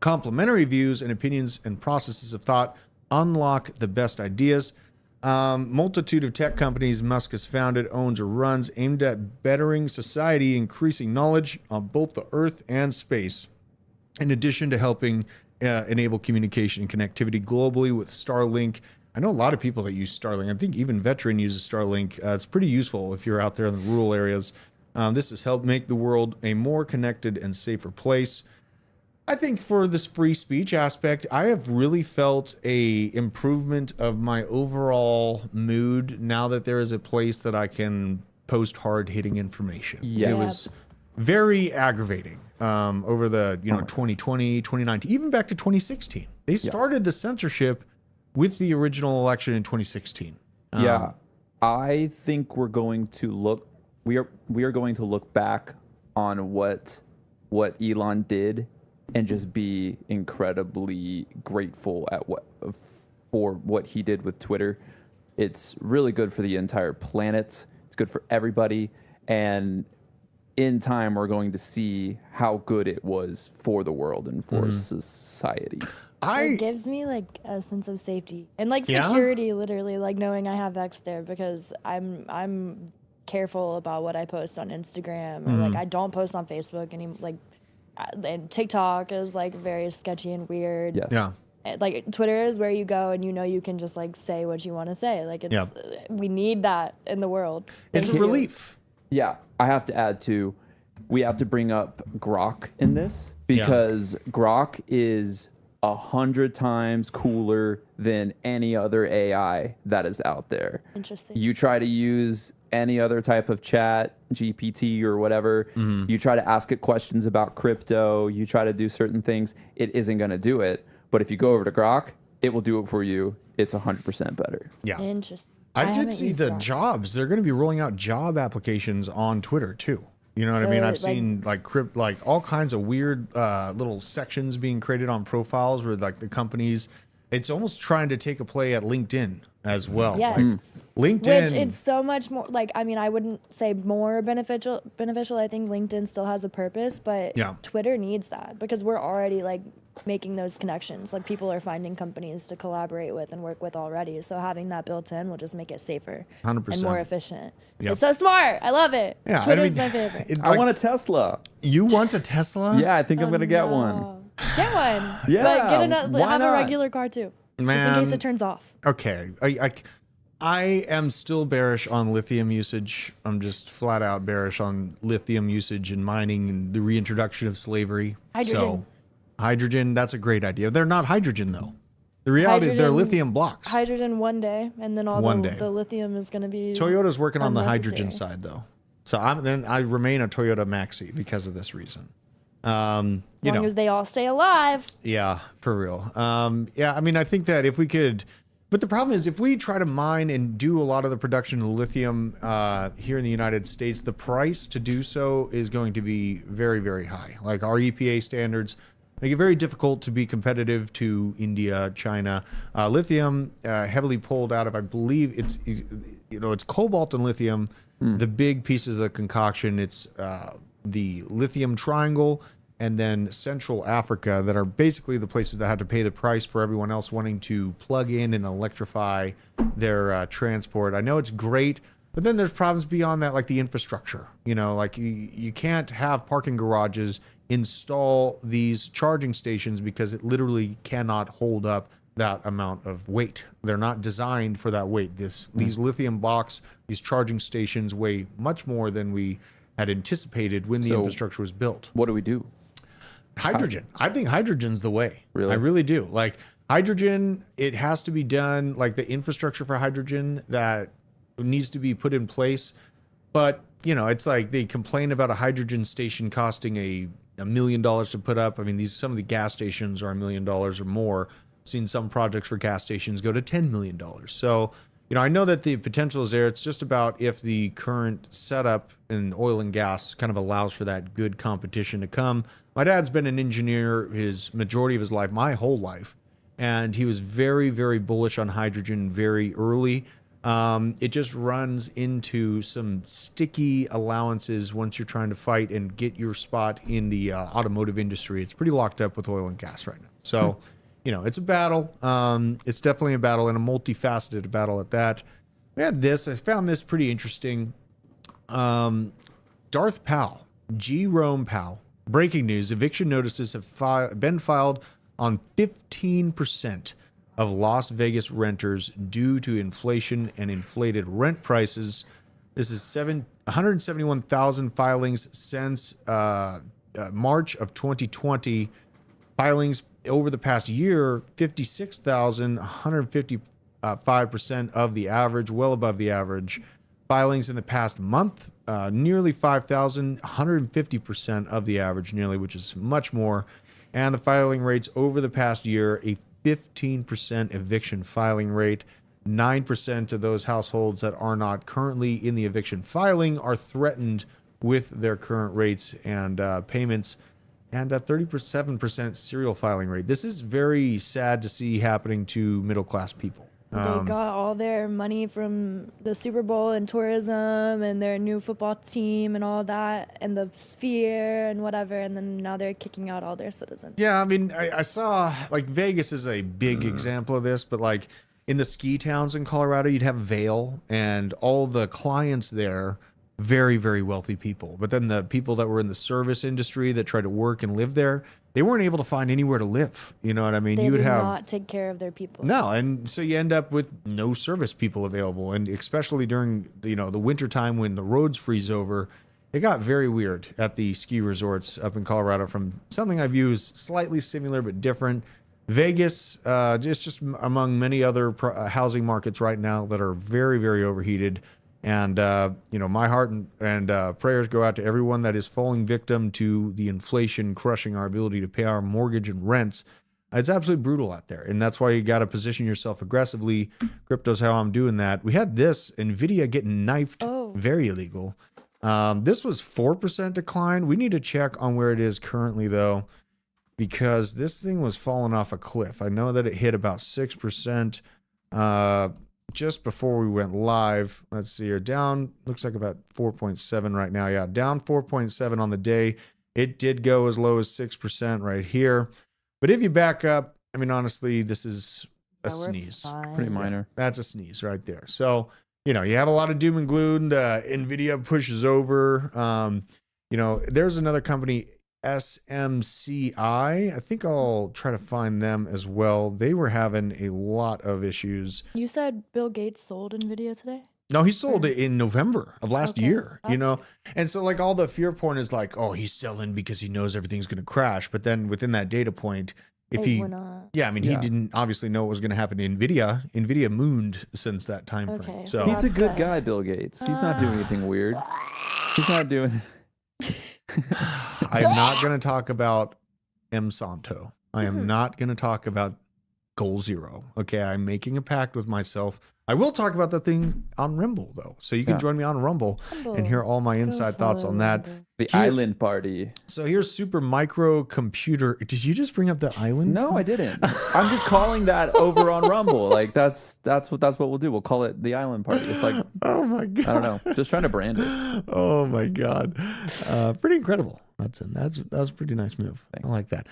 Complementary views and opinions and processes of thought unlock the best ideas. Multitude of tech companies Musk has founded, owns, or runs aimed at bettering society, increasing knowledge on both the Earth and space, in addition to helping enable communication and connectivity globally with Starlink. I know a lot of people that use Starlink. I think even Veteran uses Starlink. It's pretty useful if you're out there in the rural areas. This has helped make the world a more connected and safer place. I think for this free speech aspect, I have really felt a improvement of my overall mood now that there is a place that I can post hard-hitting information. Yes. It was very aggravating over the 2020, 2019, even back to 2016. They started the censorship with the original election in 2016. I think we're going to look. We are going to look back on what Elon did and just be incredibly grateful for what he did with Twitter. It's really good for the entire planet. It's good for everybody. And in time, we're going to see how good it was for the world and for society. It gives me like a sense of safety and like security, literally, like knowing I have X there, because I'm careful about what I post on Instagram, or like I don't post on Facebook and TikTok is like very sketchy and weird. Yes. Yeah. Like Twitter is where you go and you can just like say what you want to say. Like we need that in the world. It's a relief. Yeah, I have to add too, we have to bring up Grok in this, because Grok is 100 times cooler than any other AI that is out there. Interesting. You try to use any other type of chat, GPT or whatever, you try to ask it questions about crypto, you try to do certain things, it isn't going to do it. But if you go over to Grok, it will do it for you. It's 100% better. Yeah. Interesting. I did see the jobs. They're going to be rolling out job applications on Twitter too. You know what I mean? I've seen like all kinds of weird little sections being created on profiles where like the companies, it's almost trying to take a play at LinkedIn as well. Yes. Like, LinkedIn. Which it's so much more like, I mean, I wouldn't say more beneficial. I think LinkedIn still has a purpose, but Twitter needs that, because we're already like making those connections. Like people are finding companies to collaborate with and work with already. So having that built in will just make it safer 100%. and more efficient. Yep. It's so smart. I love it. Yeah, Twitter's my favorite. I want a Tesla. You want a Tesla? Yeah, I think I'm going to get one. Get one. Yeah, But get another, why have not? a regular car too. Man, just in case it turns off. Okay. I am still bearish on lithium usage. I'm just flat out bearish on lithium usage and mining and the reintroduction of slavery. Hydrogen. So, hydrogen, that's a great idea. They're not hydrogen though. The reality is they're lithium blocks. Hydrogen one day, and then all the lithium is going to be Toyota's working on the hydrogen unnecessary. side though. So I remain a Toyota Maxi because of this reason. As long as they all stay alive. Yeah, for real. Yeah, I mean, I think that if we could, but the problem is if we try to mine and do a lot of the production of lithium here in the United States, the price to do so is going to be very, very high. Like our EPA standards make it very difficult to be competitive to India, China. Lithium heavily pulled out of, I believe it's cobalt and lithium, the big pieces of the concoction. It's the lithium triangle, and then Central Africa, that are basically the places that have to pay the price for everyone else wanting to plug in and electrify their transport. I know it's great, but then there's problems beyond that, like the infrastructure. Like you can't have parking garages install these charging stations because it literally cannot hold up that amount of weight. They're not designed for that weight. These lithium blocks, these charging stations weigh much more than we had anticipated when the infrastructure was built. What do we do? Hydrogen. I think hydrogen's the way. Really? I really do. Like hydrogen, it has to be done, like the infrastructure for hydrogen that needs to be put in place. But, it's like they complain about a hydrogen station costing $1 million to put up. I mean, some of the gas stations are $1 million or more. I've seen some projects for gas stations go to $10 million. So, I know that the potential is there. It's just about if the current setup in oil and gas kind of allows for that good competition to come. My dad's been an engineer his majority of his life, my whole life, and he was very, very bullish on hydrogen very early. It just runs into some sticky allowances once you're trying to fight and get your spot in the automotive industry. It's pretty locked up with oil and gas right now. So, it's a battle. It's definitely a battle, and a multifaceted battle at that. We had this. I found this pretty interesting. Darth Powell, Jerome Powell. Breaking news: eviction notices have been filed on 15% of Las Vegas renters due to inflation and inflated rent prices. This is 171,000 filings since March of 2020. Filings over the past year, 56,000, 155% of the average, well above the average. Filings in the past month, nearly 5,000, 150% of the average, nearly, which is much more. And the filing rates over the past year, a 15% eviction filing rate. 9% of those households that are not currently in the eviction filing are threatened with their current rates and payments. And a 37% serial filing rate. This is very sad to see happening to middle-class people. They got all their money from the Super Bowl and tourism and their new football team and all that and the Sphere and whatever, and then now they're kicking out all their citizens. Yeah, I mean, I saw, like, Vegas is a big example of this, but, like, in the ski towns in Colorado, you'd have Vail, and all the clients there, very, very wealthy people. But then the people that were in the service industry that tried to work and live there, they weren't able to find anywhere to live. You know what I mean? They you would do have not take care of their people. No, and so you end up with no service people available, and especially during the winter time when the roads freeze over, it got very weird at the ski resorts up in Colorado. From something I view as slightly similar but different, Vegas, just among many other housing markets right now that are very, very overheated. And, my heart and prayers go out to everyone that is falling victim to the inflation crushing our ability to pay our mortgage and rents. It's absolutely brutal out there. And that's why you got to position yourself aggressively. Crypto's how I'm doing that. We had this, NVIDIA getting knifed, very illegal. This was 4% decline. We need to check on where it is currently, though, because this thing was falling off a cliff. I know that it hit about 6%. Just before we went live. Let's see here. Down, looks like about 4.7 right now. Yeah, down 4.7 on the day. It did go as low as 6% right here. But if you back up, I mean, honestly, this is a sneeze. Pretty minor. Yeah, that's a sneeze right there. So, you have a lot of doom and gloom. The NVIDIA pushes over. There's another company, SMCI. I think I'll try to find them as well. They were having a lot of issues. You said Bill Gates sold NVIDIA today? No, he sold it in November of last year, And so, like, all the fear porn is like, oh, he's selling because he knows everything's going to crash. But then within that data point, he didn't obviously know what was going to happen to NVIDIA. NVIDIA mooned since that time frame. So he's a good guy, Bill Gates. He's not doing anything weird. He's not doing... I'm not going to talk about M. Santo. I am not going to talk about Goal Zero. Okay, I'm making a pact with myself. I will talk about the thing on Rumble, though. So you can join me on Rumble and hear all my inside thoughts on that. The island party. So here's Super Micro Computer. Did you just bring up the island? No, I didn't. I'm just calling that over on Rumble. Like that's what we'll do. We'll call it the island party. It's like, oh my God. I don't know. Just trying to brand it. Oh my God. Pretty incredible. That was a pretty nice move. Thanks. I like that.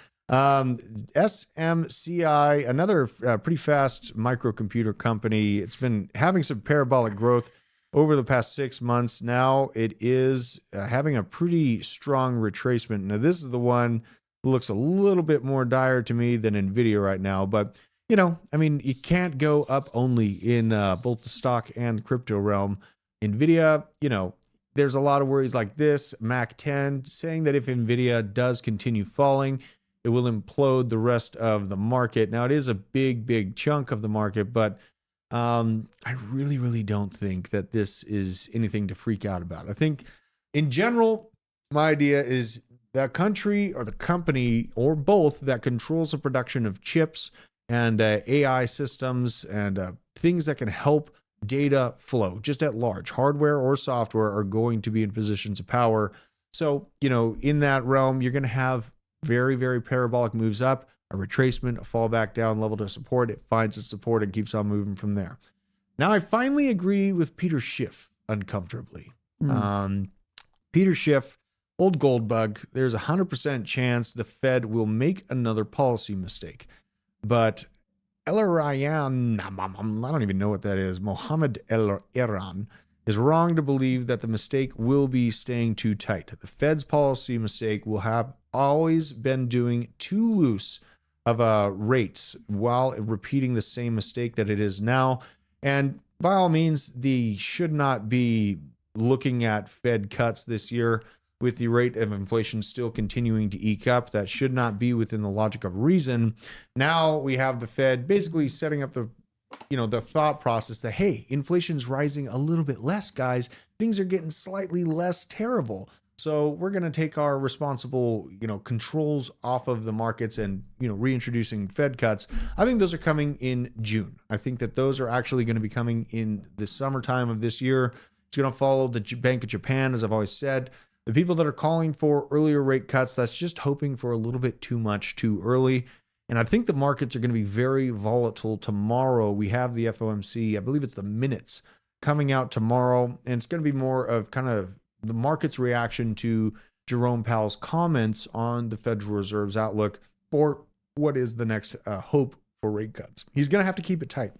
SMCI, another pretty fast microcomputer company. It's been having some parabolic growth over the past 6 months. Now it is having a pretty strong retracement. Now this is the one that looks a little bit more dire to me than NVIDIA right now. But, you can't go up only in both the stock and crypto realm. NVIDIA, there's a lot of worries like this. Mac 10 saying that if NVIDIA does continue falling, it will implode the rest of the market. Now, it is a big, big chunk of the market, but I really, really don't think that this is anything to freak out about. I think, in general, my idea is the country or the company or both that controls the production of chips and AI systems and things that can help data flow, just at large, hardware or software, are going to be in positions of power. So, in that realm, you're going to have very, very parabolic moves up, a retracement, a fallback down, level to support. It finds its support and keeps on moving from there. Now, I finally agree with Peter Schiff uncomfortably. Peter Schiff, old gold bug, there's a 100% chance the Fed will make another policy mistake. but El Ryan, I don't even know what that is. Mohammed El Iran is wrong to believe that the mistake will be staying too tight. The Fed's policy mistake will have always been doing too loose of rates while repeating the same mistake that it is now. And by all means, they should not be looking at Fed cuts this year with the rate of inflation still continuing to eke up. That should not be within the logic of reason. Now we have the Fed basically setting up the thought process that, hey, inflation's rising a little bit less, guys. Things are getting slightly less terrible. So we're going to take our responsible, controls off of the markets and, reintroducing Fed cuts. I think those are coming in June. I think that those are actually going to be coming in the summertime of this year. It's going to follow the Bank of Japan, as I've always said. The people that are calling for earlier rate cuts, that's just hoping for a little bit too much too early. And I think the markets are going to be very volatile tomorrow. We have the FOMC, I believe it's the minutes coming out tomorrow. And it's going to be more of kind of the market's reaction to Jerome Powell's comments on the Federal Reserve's outlook for what is the next hope for rate cuts. He's going to have to keep it tight.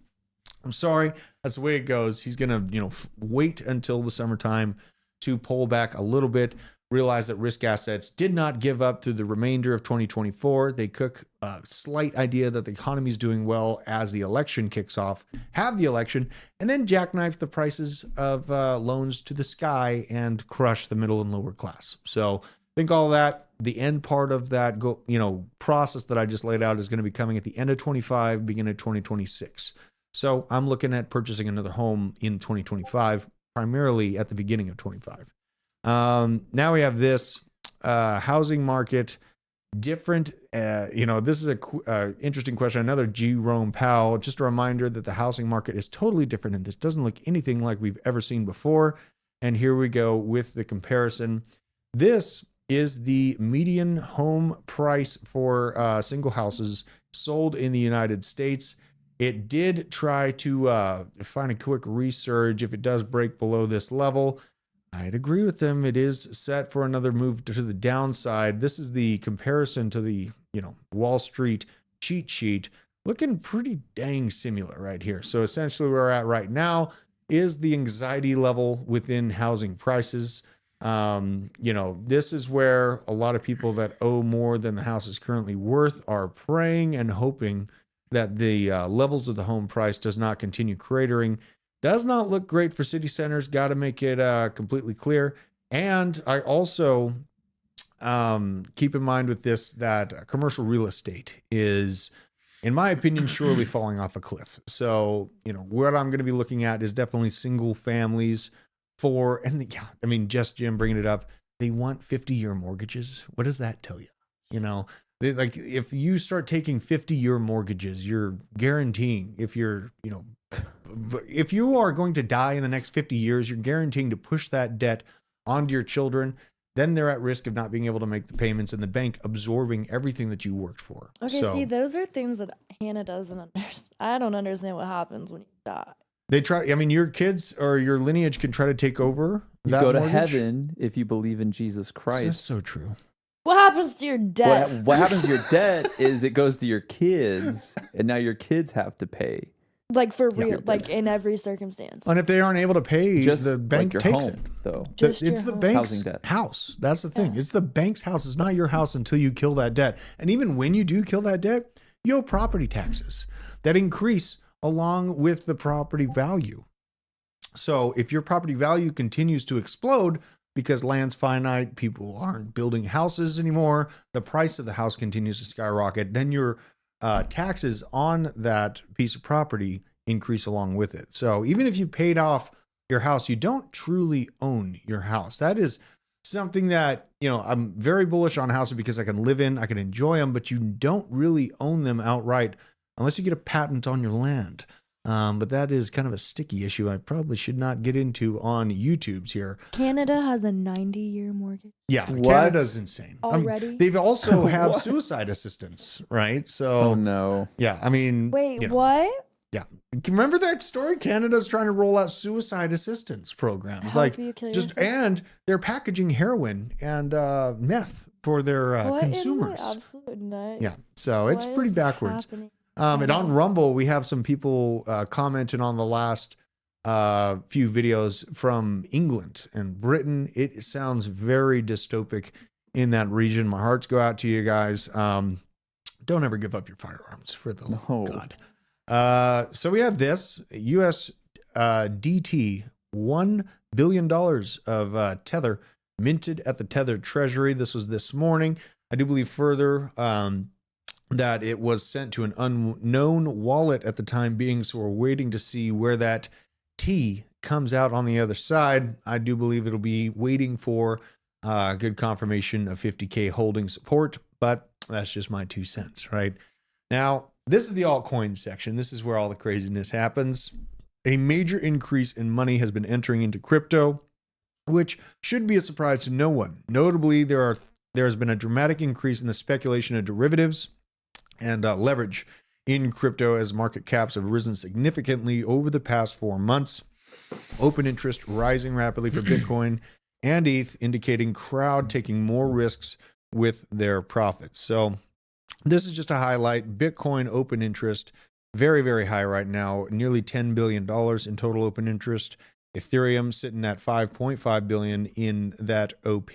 I'm sorry, that's the way it goes. He's going to, wait until the summertime to pull back a little bit, realize that risk assets did not give up through the remainder of 2024. They cook a slight idea that the economy is doing well as the election kicks off, have the election, and then jackknife the prices of loans to the sky and crush the middle and lower class. So think all that, the end part of that process that I just laid out is going to be coming at the end of 25, beginning of 2026. So I'm looking at purchasing another home in 2025, primarily at the beginning of 25. Now we have this housing market different. This is a interesting question. Another Jerome Powell. Just a reminder that the housing market is totally different, and this doesn't look anything like we've ever seen before. And here we go with the comparison. This is the median home price for single houses sold in the United States. It did try to find a quick resurge if it does break below this level. I'd agree with them. It is set for another move to the downside. This is the comparison to the, Wall Street cheat sheet, looking pretty dang similar right here. So essentially where we're at right now is the anxiety level within housing prices. This is where a lot of people that owe more than the house is currently worth are praying and hoping that the levels of the home price does not continue cratering. Does not look great for city centers. Got to make it completely clear. And I also keep in mind with this that commercial real estate is, in my opinion, surely falling off a cliff. So, what I'm going to be looking at is definitely single families just Jim bringing it up. They want 50-year mortgages. What does that tell you? If you start taking 50-year mortgages, you're guaranteeing if you are going to die in the next 50 years, you're guaranteeing to push that debt onto your children. Then they're at risk of not being able to make the payments and the bank absorbing everything that you worked for. Okay, see, those are things that Hannah doesn't understand. I don't understand what happens when you die. They try, your kids or your lineage can try to take over. You go to heaven if you believe in Jesus Christ. That's so true. What happens to your debt? What happens to your debt is it goes to your kids, and now your kids have to pay. Like for real, like in every circumstance. And if they aren't able to pay, the bank takes it. Though. It's the bank's house. That's the thing. Yeah. It's the bank's house. It's not your house until you kill that debt. And even when you do kill that debt, you owe property taxes that increase along with the property value. So if your property value continues to explode because land's finite, people aren't building houses anymore, the price of the house continues to skyrocket, then your taxes on that piece of property increase along with it. So even if you paid off your house, you don't truly own your house. That is something that, I'm very bullish on houses because I can live in, I can enjoy them, but you don't really own them outright unless you get a patent on your land. But that is kind of a sticky issue I probably should not get into on YouTube's here. Canada has a 90-year mortgage. Yeah, Canada's insane. Already? They've also have suicide assistance, right? So, oh no. Yeah, Wait, what? Yeah. Remember that story? Canada's trying to roll out suicide assistance programs. And they're packaging heroin and meth for their consumers. Absolute nut. Yeah. So it's pretty backwards. Happening? And on Rumble, we have some people commenting on the last few videos from England and Britain. It sounds very dystopic in that region. My hearts go out to you guys. Don't ever give up your firearms, for the love of God. So we have this US DT, $1 billion of Tether minted at the Tether Treasury. This was this morning. I do believe further that it was sent to an unknown wallet at the time being. So we're waiting to see where that T comes out on the other side. I do believe it'll be waiting for good confirmation of 50K holding support, but that's just my 2 cents, right? Now, this is the altcoin section. This is where all the craziness happens. A major increase in money has been entering into crypto, which should be a surprise to no one. Notably, there has been a dramatic increase in the speculation of derivatives and leverage in crypto as market caps have risen significantly over the past 4 months. Open interest rising rapidly for Bitcoin and ETH, indicating crowd taking more risks with their profits. So this is just a highlight. Bitcoin open interest, very, very high right now, nearly $10 billion in total open interest. Ethereum sitting at 5.5 billion in that OP,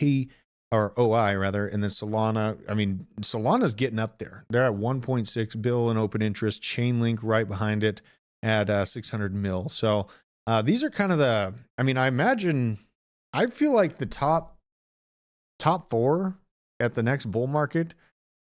or OI rather, and then Solana. I mean, Solana's getting up there. They're at 1.6 bill in open interest. Chainlink right behind it at 600 mil. So these are kind of the, I mean, I feel like the top 4 at the next bull market,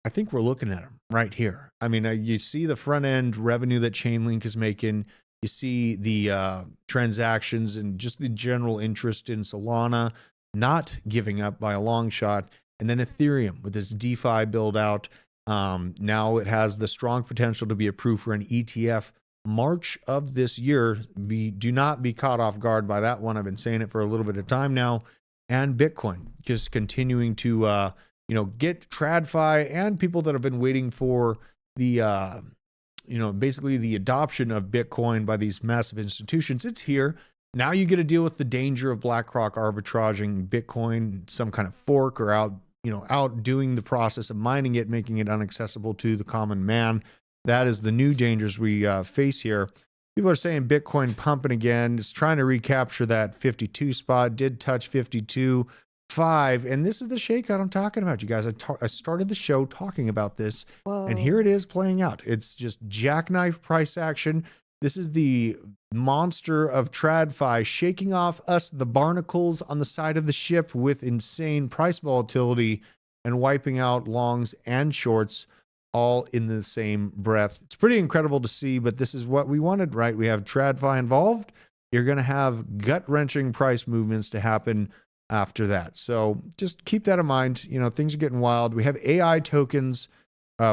I think we're looking at them right here. I mean, you see the front end revenue that Chainlink is making. You see the transactions and just the general interest in Solana not giving up by a long shot. And then Ethereum with its DeFi build out. Now it has the strong potential to be approved for an ETF March of this year. Do not be caught off guard by that one. I've been saying it for a little bit of time now. And Bitcoin just continuing to get TradFi and people that have been waiting for the basically the adoption of Bitcoin by these massive institutions. It's here. Now you get to deal with the danger of BlackRock arbitraging Bitcoin, some kind of fork, or outdoing the process of mining it, making it inaccessible to the common man. That is the new dangers we face here. People are saying Bitcoin pumping again. It's trying to recapture that 52 spot. Did touch 52.5, and this is the shakeout I'm talking about, you guys. I started the show talking about this. Whoa. And here it is playing out. It's just jackknife price action. This is the monster of TradFi shaking off us, the barnacles on the side of the ship, with insane price volatility and wiping out longs and shorts all in the same breath. It's pretty incredible to see, but this is what we wanted, right? We have TradFi involved. You're going to have gut-wrenching price movements to happen after that. So just keep that in mind. Things are getting wild. We have AI tokens,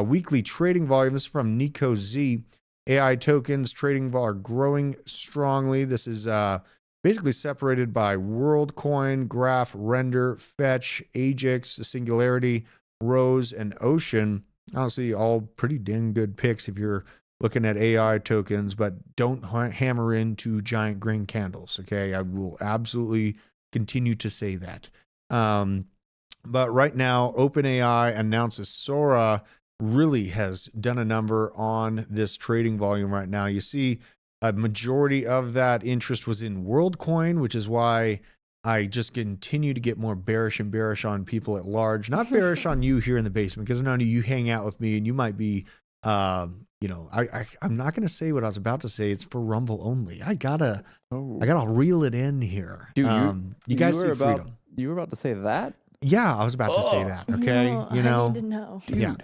weekly trading volume. This is from Nico Z. AI tokens trading are growing strongly. This is basically separated by WorldCoin, Graph, Render, Fetch, Ajax, Singularity, Rose, and Ocean. Honestly, all pretty dang good picks if you're looking at AI tokens, but don't hammer into giant green candles. Okay, I will absolutely continue to say that. But right now, OpenAI announces Sora really has done a number on this trading volume right now. You see a majority of that interest was in WorldCoin, which is why I just continue to get more bearish and bearish on people at large. Not bearish on you here in the basement, because I know you hang out with me and you might be, I'm not going to say what I was about to say. It's for Rumble only. I gotta reel it in here. Dude, you guys see freedom. You were about to say that? Yeah, I was about to say that. Okay. No, I need to know. Yeah.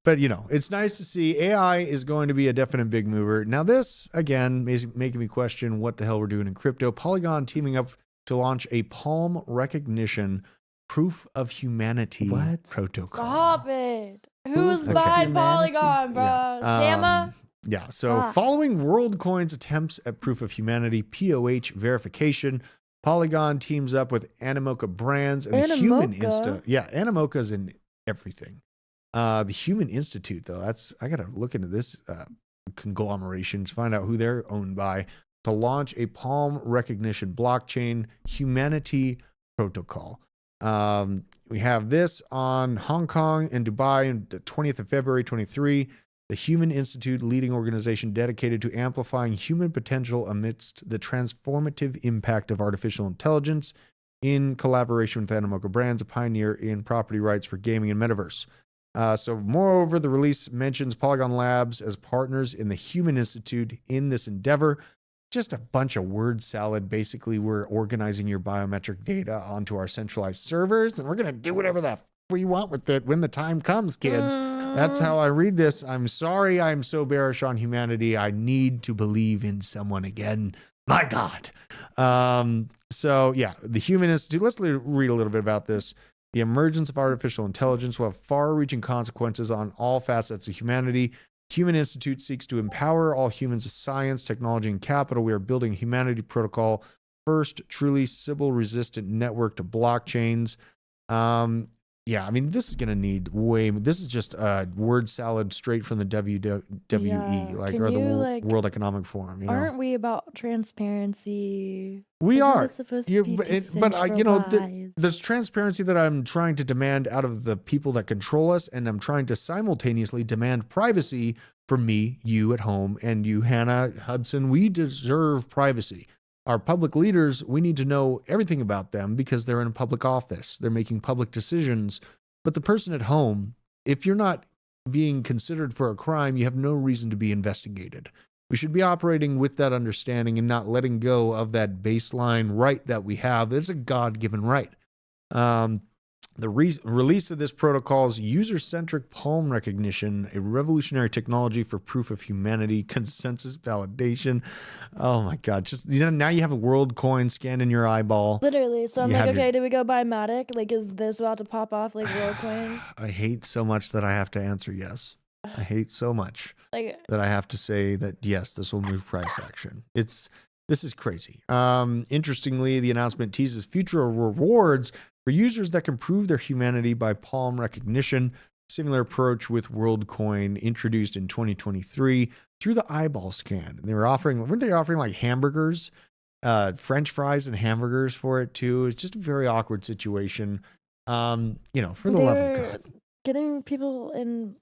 But it's nice to see AI is going to be a definite big mover. Now this, again, is making me question what the hell we're doing in crypto. Polygon teaming up to launch a palm recognition proof of humanity protocol. Stop it. Who's behind Polygon, bro? Yeah. Sama? Yeah. So following WorldCoin's attempts at proof of humanity, POH verification, Polygon teams up with Animoca Brands and the Human Institute. Yeah, Animoca's in everything. The Human Institute, though, I got to look into this conglomeration to find out who they're owned by, to launch a palm recognition blockchain humanity protocol. We have this on Hong Kong and Dubai on the 20th of February 23. the Human Institute, leading organization dedicated to amplifying human potential amidst the transformative impact of artificial intelligence, in collaboration with Animoca Brands, a pioneer in property rights for gaming and metaverse. So moreover, the release mentions Polygon Labs as partners in the Human Institute in this endeavor. Just a bunch of word salad. Basically, we're organizing your biometric data onto our centralized servers, and we're going to do whatever the we want with it when the time comes, kids. That's how I read this. I'm sorry I'm so bearish on humanity. I need to believe in someone again. My God. So yeah, the Human Institute, let's read a little bit about this. The emergence of artificial intelligence will have far-reaching consequences on all facets of humanity. Human Institute seeks to empower all humans with science, technology, and capital. We are building a humanity protocol, first truly Sybil-resistant network to blockchains. Yeah, I mean, this is going to need this is just a word salad straight from the WWE, or the World Economic Forum. Aren't we about transparency? We are. Supposed to be there's transparency that I'm trying to demand out of the people that control us, and I'm trying to simultaneously demand privacy for me, you at home, and you, Hannah Hudson. We deserve privacy. Our public leaders, we need to know everything about them because they're in a public office. They're making public decisions. But the person at home, if you're not being considered for a crime, you have no reason to be investigated. We should be operating with that understanding and not letting go of that baseline right that we have. It's a God-given right. The release of this protocol is user-centric palm recognition, a revolutionary technology for proof of humanity, consensus validation. Oh my God! Just now you have a world coin scanned in your eyeball. Literally. So I'm like, okay, did we go buy Matic? Like, is this about to pop off like world coin? I hate so much that I have to answer yes. I hate so much that I have to say that yes, this will move price action. This is crazy. Interestingly, the announcement teases future rewards for users that can prove their humanity by palm recognition. Similar approach with WorldCoin introduced in 2023 through the eyeball scan. And weren't they offering like hamburgers, French fries and hamburgers for it too? It's just a very awkward situation. For the love of God. Getting people in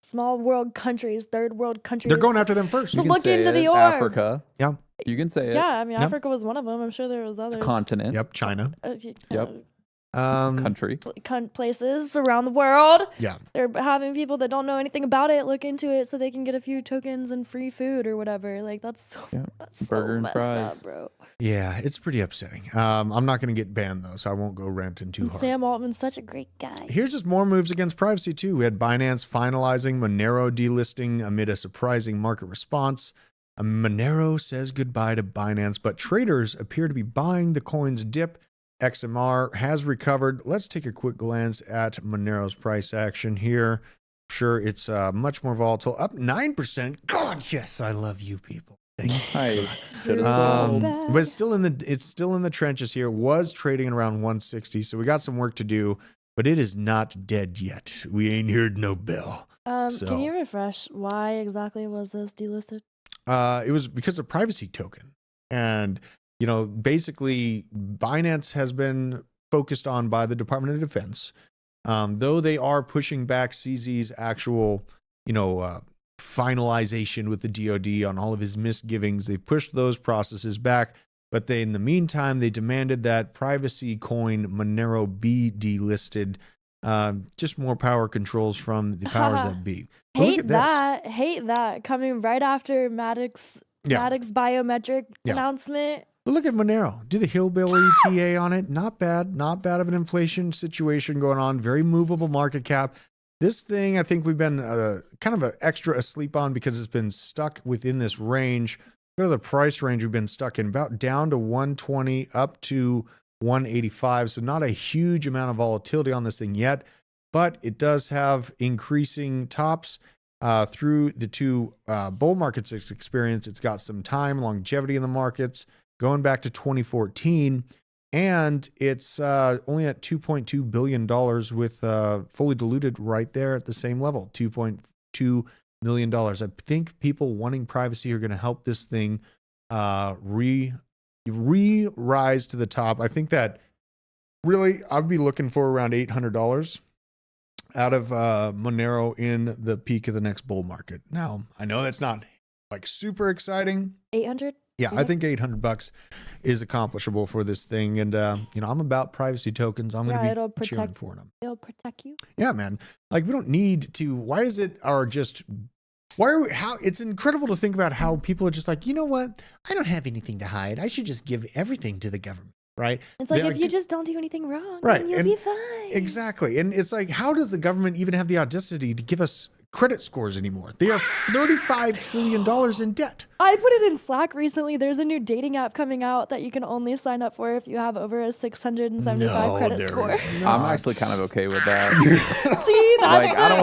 small world countries, third world countries. They're going after them first. To look into the orb. Africa. Yeah. You can say it. Yeah, I mean, Africa was one of them. I'm sure there was others. It's a continent. Yep, China. Yep. Country. Places around the world. Yeah. They're having people that don't know anything about it look into it so they can get a few tokens and free food or whatever. Like, that's Burger and messed fries. up, bro. Yeah, it's pretty upsetting. I'm not going to get banned, though, so I won't go ranting too hard. Sam Altman's such a great guy. Here's just more moves against privacy, too. We had Binance finalizing Monero delisting amid a surprising market response. Monero says goodbye to Binance, but traders appear to be buying the coin's dip. XMR has recovered. Let's take a quick glance at Monero's price action here. Sure, it's much more volatile, up 9%. God, yes, I love you people. Thank you. But it's still in the trenches here. Was trading at around 160, so we got some work to do, but it is not dead yet. We ain't heard no bell. Can you refresh why exactly was this delisted? It was because of privacy token. And, basically Binance has been focused on by the Department of Defense. Though they are pushing back CZ's actual, finalization with the DoD on all of his misgivings. They pushed those processes back. But in the meantime, they demanded that privacy coin Monero be delisted. Just more power controls from the powers that be. Hate that coming right after Maddox's biometric announcement. But look at Monero. Do the hillbilly TA on it. Not bad. Not bad of an inflation situation going on. Very movable market cap. This thing, I think we've been kind of extra asleep on because it's been stuck within this range. Go to the price range we've been stuck in, about down to 120 up to 185. So not a huge amount of volatility on this thing yet, but it does have increasing tops through the two bull markets it's experienced. It's got some time, longevity in the markets going back to 2014, and it's only at $2.2 billion with fully diluted right there at the same level, $2.2 million. I think people wanting privacy are going to help this thing rise to the top. I think that really I'd be looking for around $800 out of Monero in the peak of the next bull market. Now, I know that's not like super exciting. 800. Yeah, I think $800 is accomplishable for this thing, and I'm about privacy tokens. I'm going to be cheering for them. It'll protect you. Yeah, man. Like we don't need to. Why is it our just? Why are we? How? It's incredible to think about how people are just like, you know what? I don't have anything to hide. I should just give everything to the government. Right? It's like, if you just don't do anything wrong, right, then you'll be fine. Exactly. And it's like, how does the government even have the audacity to give us credit scores anymore? They are $35 trillion in debt. I put it in Slack recently. There's a new dating app coming out that you can only sign up for if you have over a 675 credit score. I'm actually kind of okay with that. See, that's like, I don't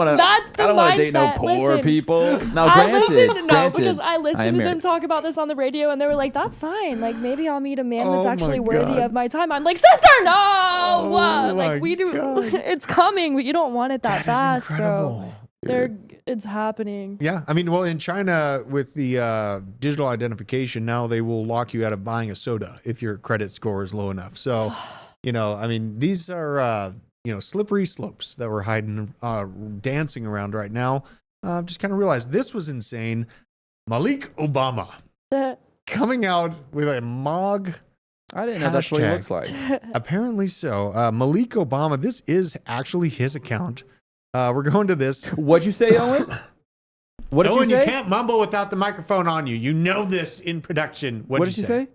want to date no poor people. No, granted, because I listened to them talk about this on the radio, and they were like, "That's fine. Like, maybe I'll meet a man that's actually worthy of my time." I'm like, "Sister, no! Like, we do. It's coming, but you don't want it that fast, bro." It's happening. Yeah. I mean, well, in China with the digital identification, now they will lock you out of buying a soda if your credit score is low enough. So, I mean, these are, slippery slopes that we're hiding, dancing around right now. Just kind of realized this was insane. Malik Obama coming out with a MOG. I didn't know that's what he looks like. Apparently so. Malik Obama, this is actually his account. We're going to this. What'd you say, Owen? What did Owen, you say? You can't mumble without the microphone on you. You know this in production. What did you say?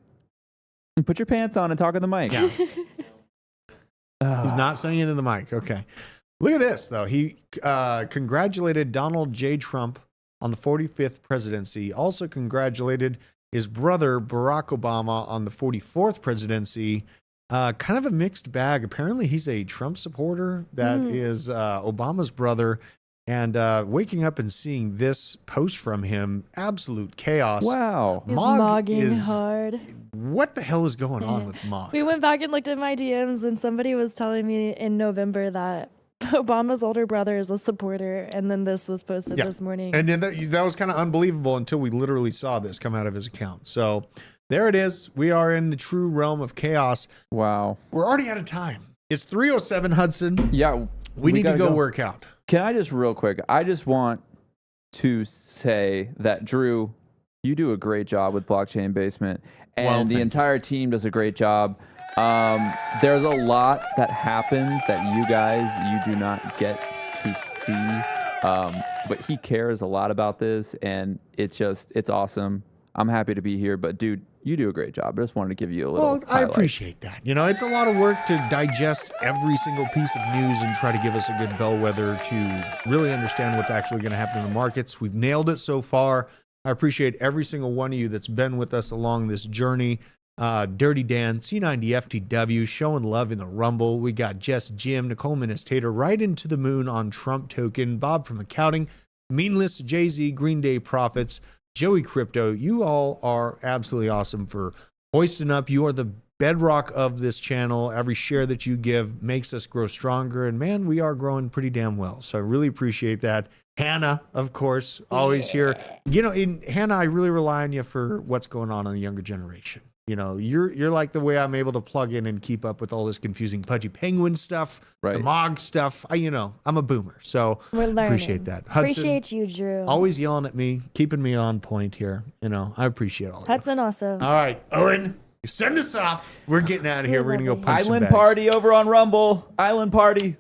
Put your pants on and talk in the mic. Yeah. He's not saying it in the mic. Okay. Look at this, though. He congratulated Donald J. Trump on the 45th presidency. Also congratulated his brother, Barack Obama, on the 44th presidency. Kind of a mixed bag. Apparently, he's a Trump supporter that is Obama's brother. And waking up and seeing this post from him, absolute chaos. Wow. He's mogging hard. What the hell is going on with Mog? We went back and looked at my DMs, and somebody was telling me in November that Obama's older brother is a supporter, and then this was posted this morning. And then that was kind of unbelievable until we literally saw this come out of his account. So there it is. We are in the true realm of chaos. Wow. We're already out of time. It's 3:07, Hudson. Yeah. We need to go work out. Can I just real quick, I just want to say that, Drew, you do a great job with Blockchain Basement, and the entire team does a great job. There's a lot that happens that you do not get to see, but he cares a lot about this, and it's awesome. I'm happy to be here, but dude, you do a great job. I just wanted to give you a little highlight. I appreciate that. It's a lot of work to digest every single piece of news and try to give us a good bellwether to really understand what's actually going to happen in the markets. We've nailed it so far. I appreciate every single one of you that's been with us along this journey. Dirty Dan, C90FTW, showing love in the Rumble. We got Jess Jim, Nicole Ministator, right into the moon on Trump token, Bob from accounting, Meanless, Jay-Z, Green Day Profits, Joey Crypto. You all are absolutely awesome for hoisting up. You are the bedrock of this channel. Every share that you give makes us grow stronger. And man, we are growing pretty damn well. So I really appreciate that. Hannah, of course, always here. Hannah, I really rely on you for what's going on in the younger generation. You're like the way I'm able to plug in and keep up with all this confusing Pudgy Penguin stuff, the Mog stuff. I'm a boomer, so appreciate that. Hudson, appreciate you, Drew. Always yelling at me, keeping me on point here. I appreciate all of Hudson also. All right, Owen, you send us off. We're getting out of here. We're going to go punch Island some bags. party over on Rumble. Island party.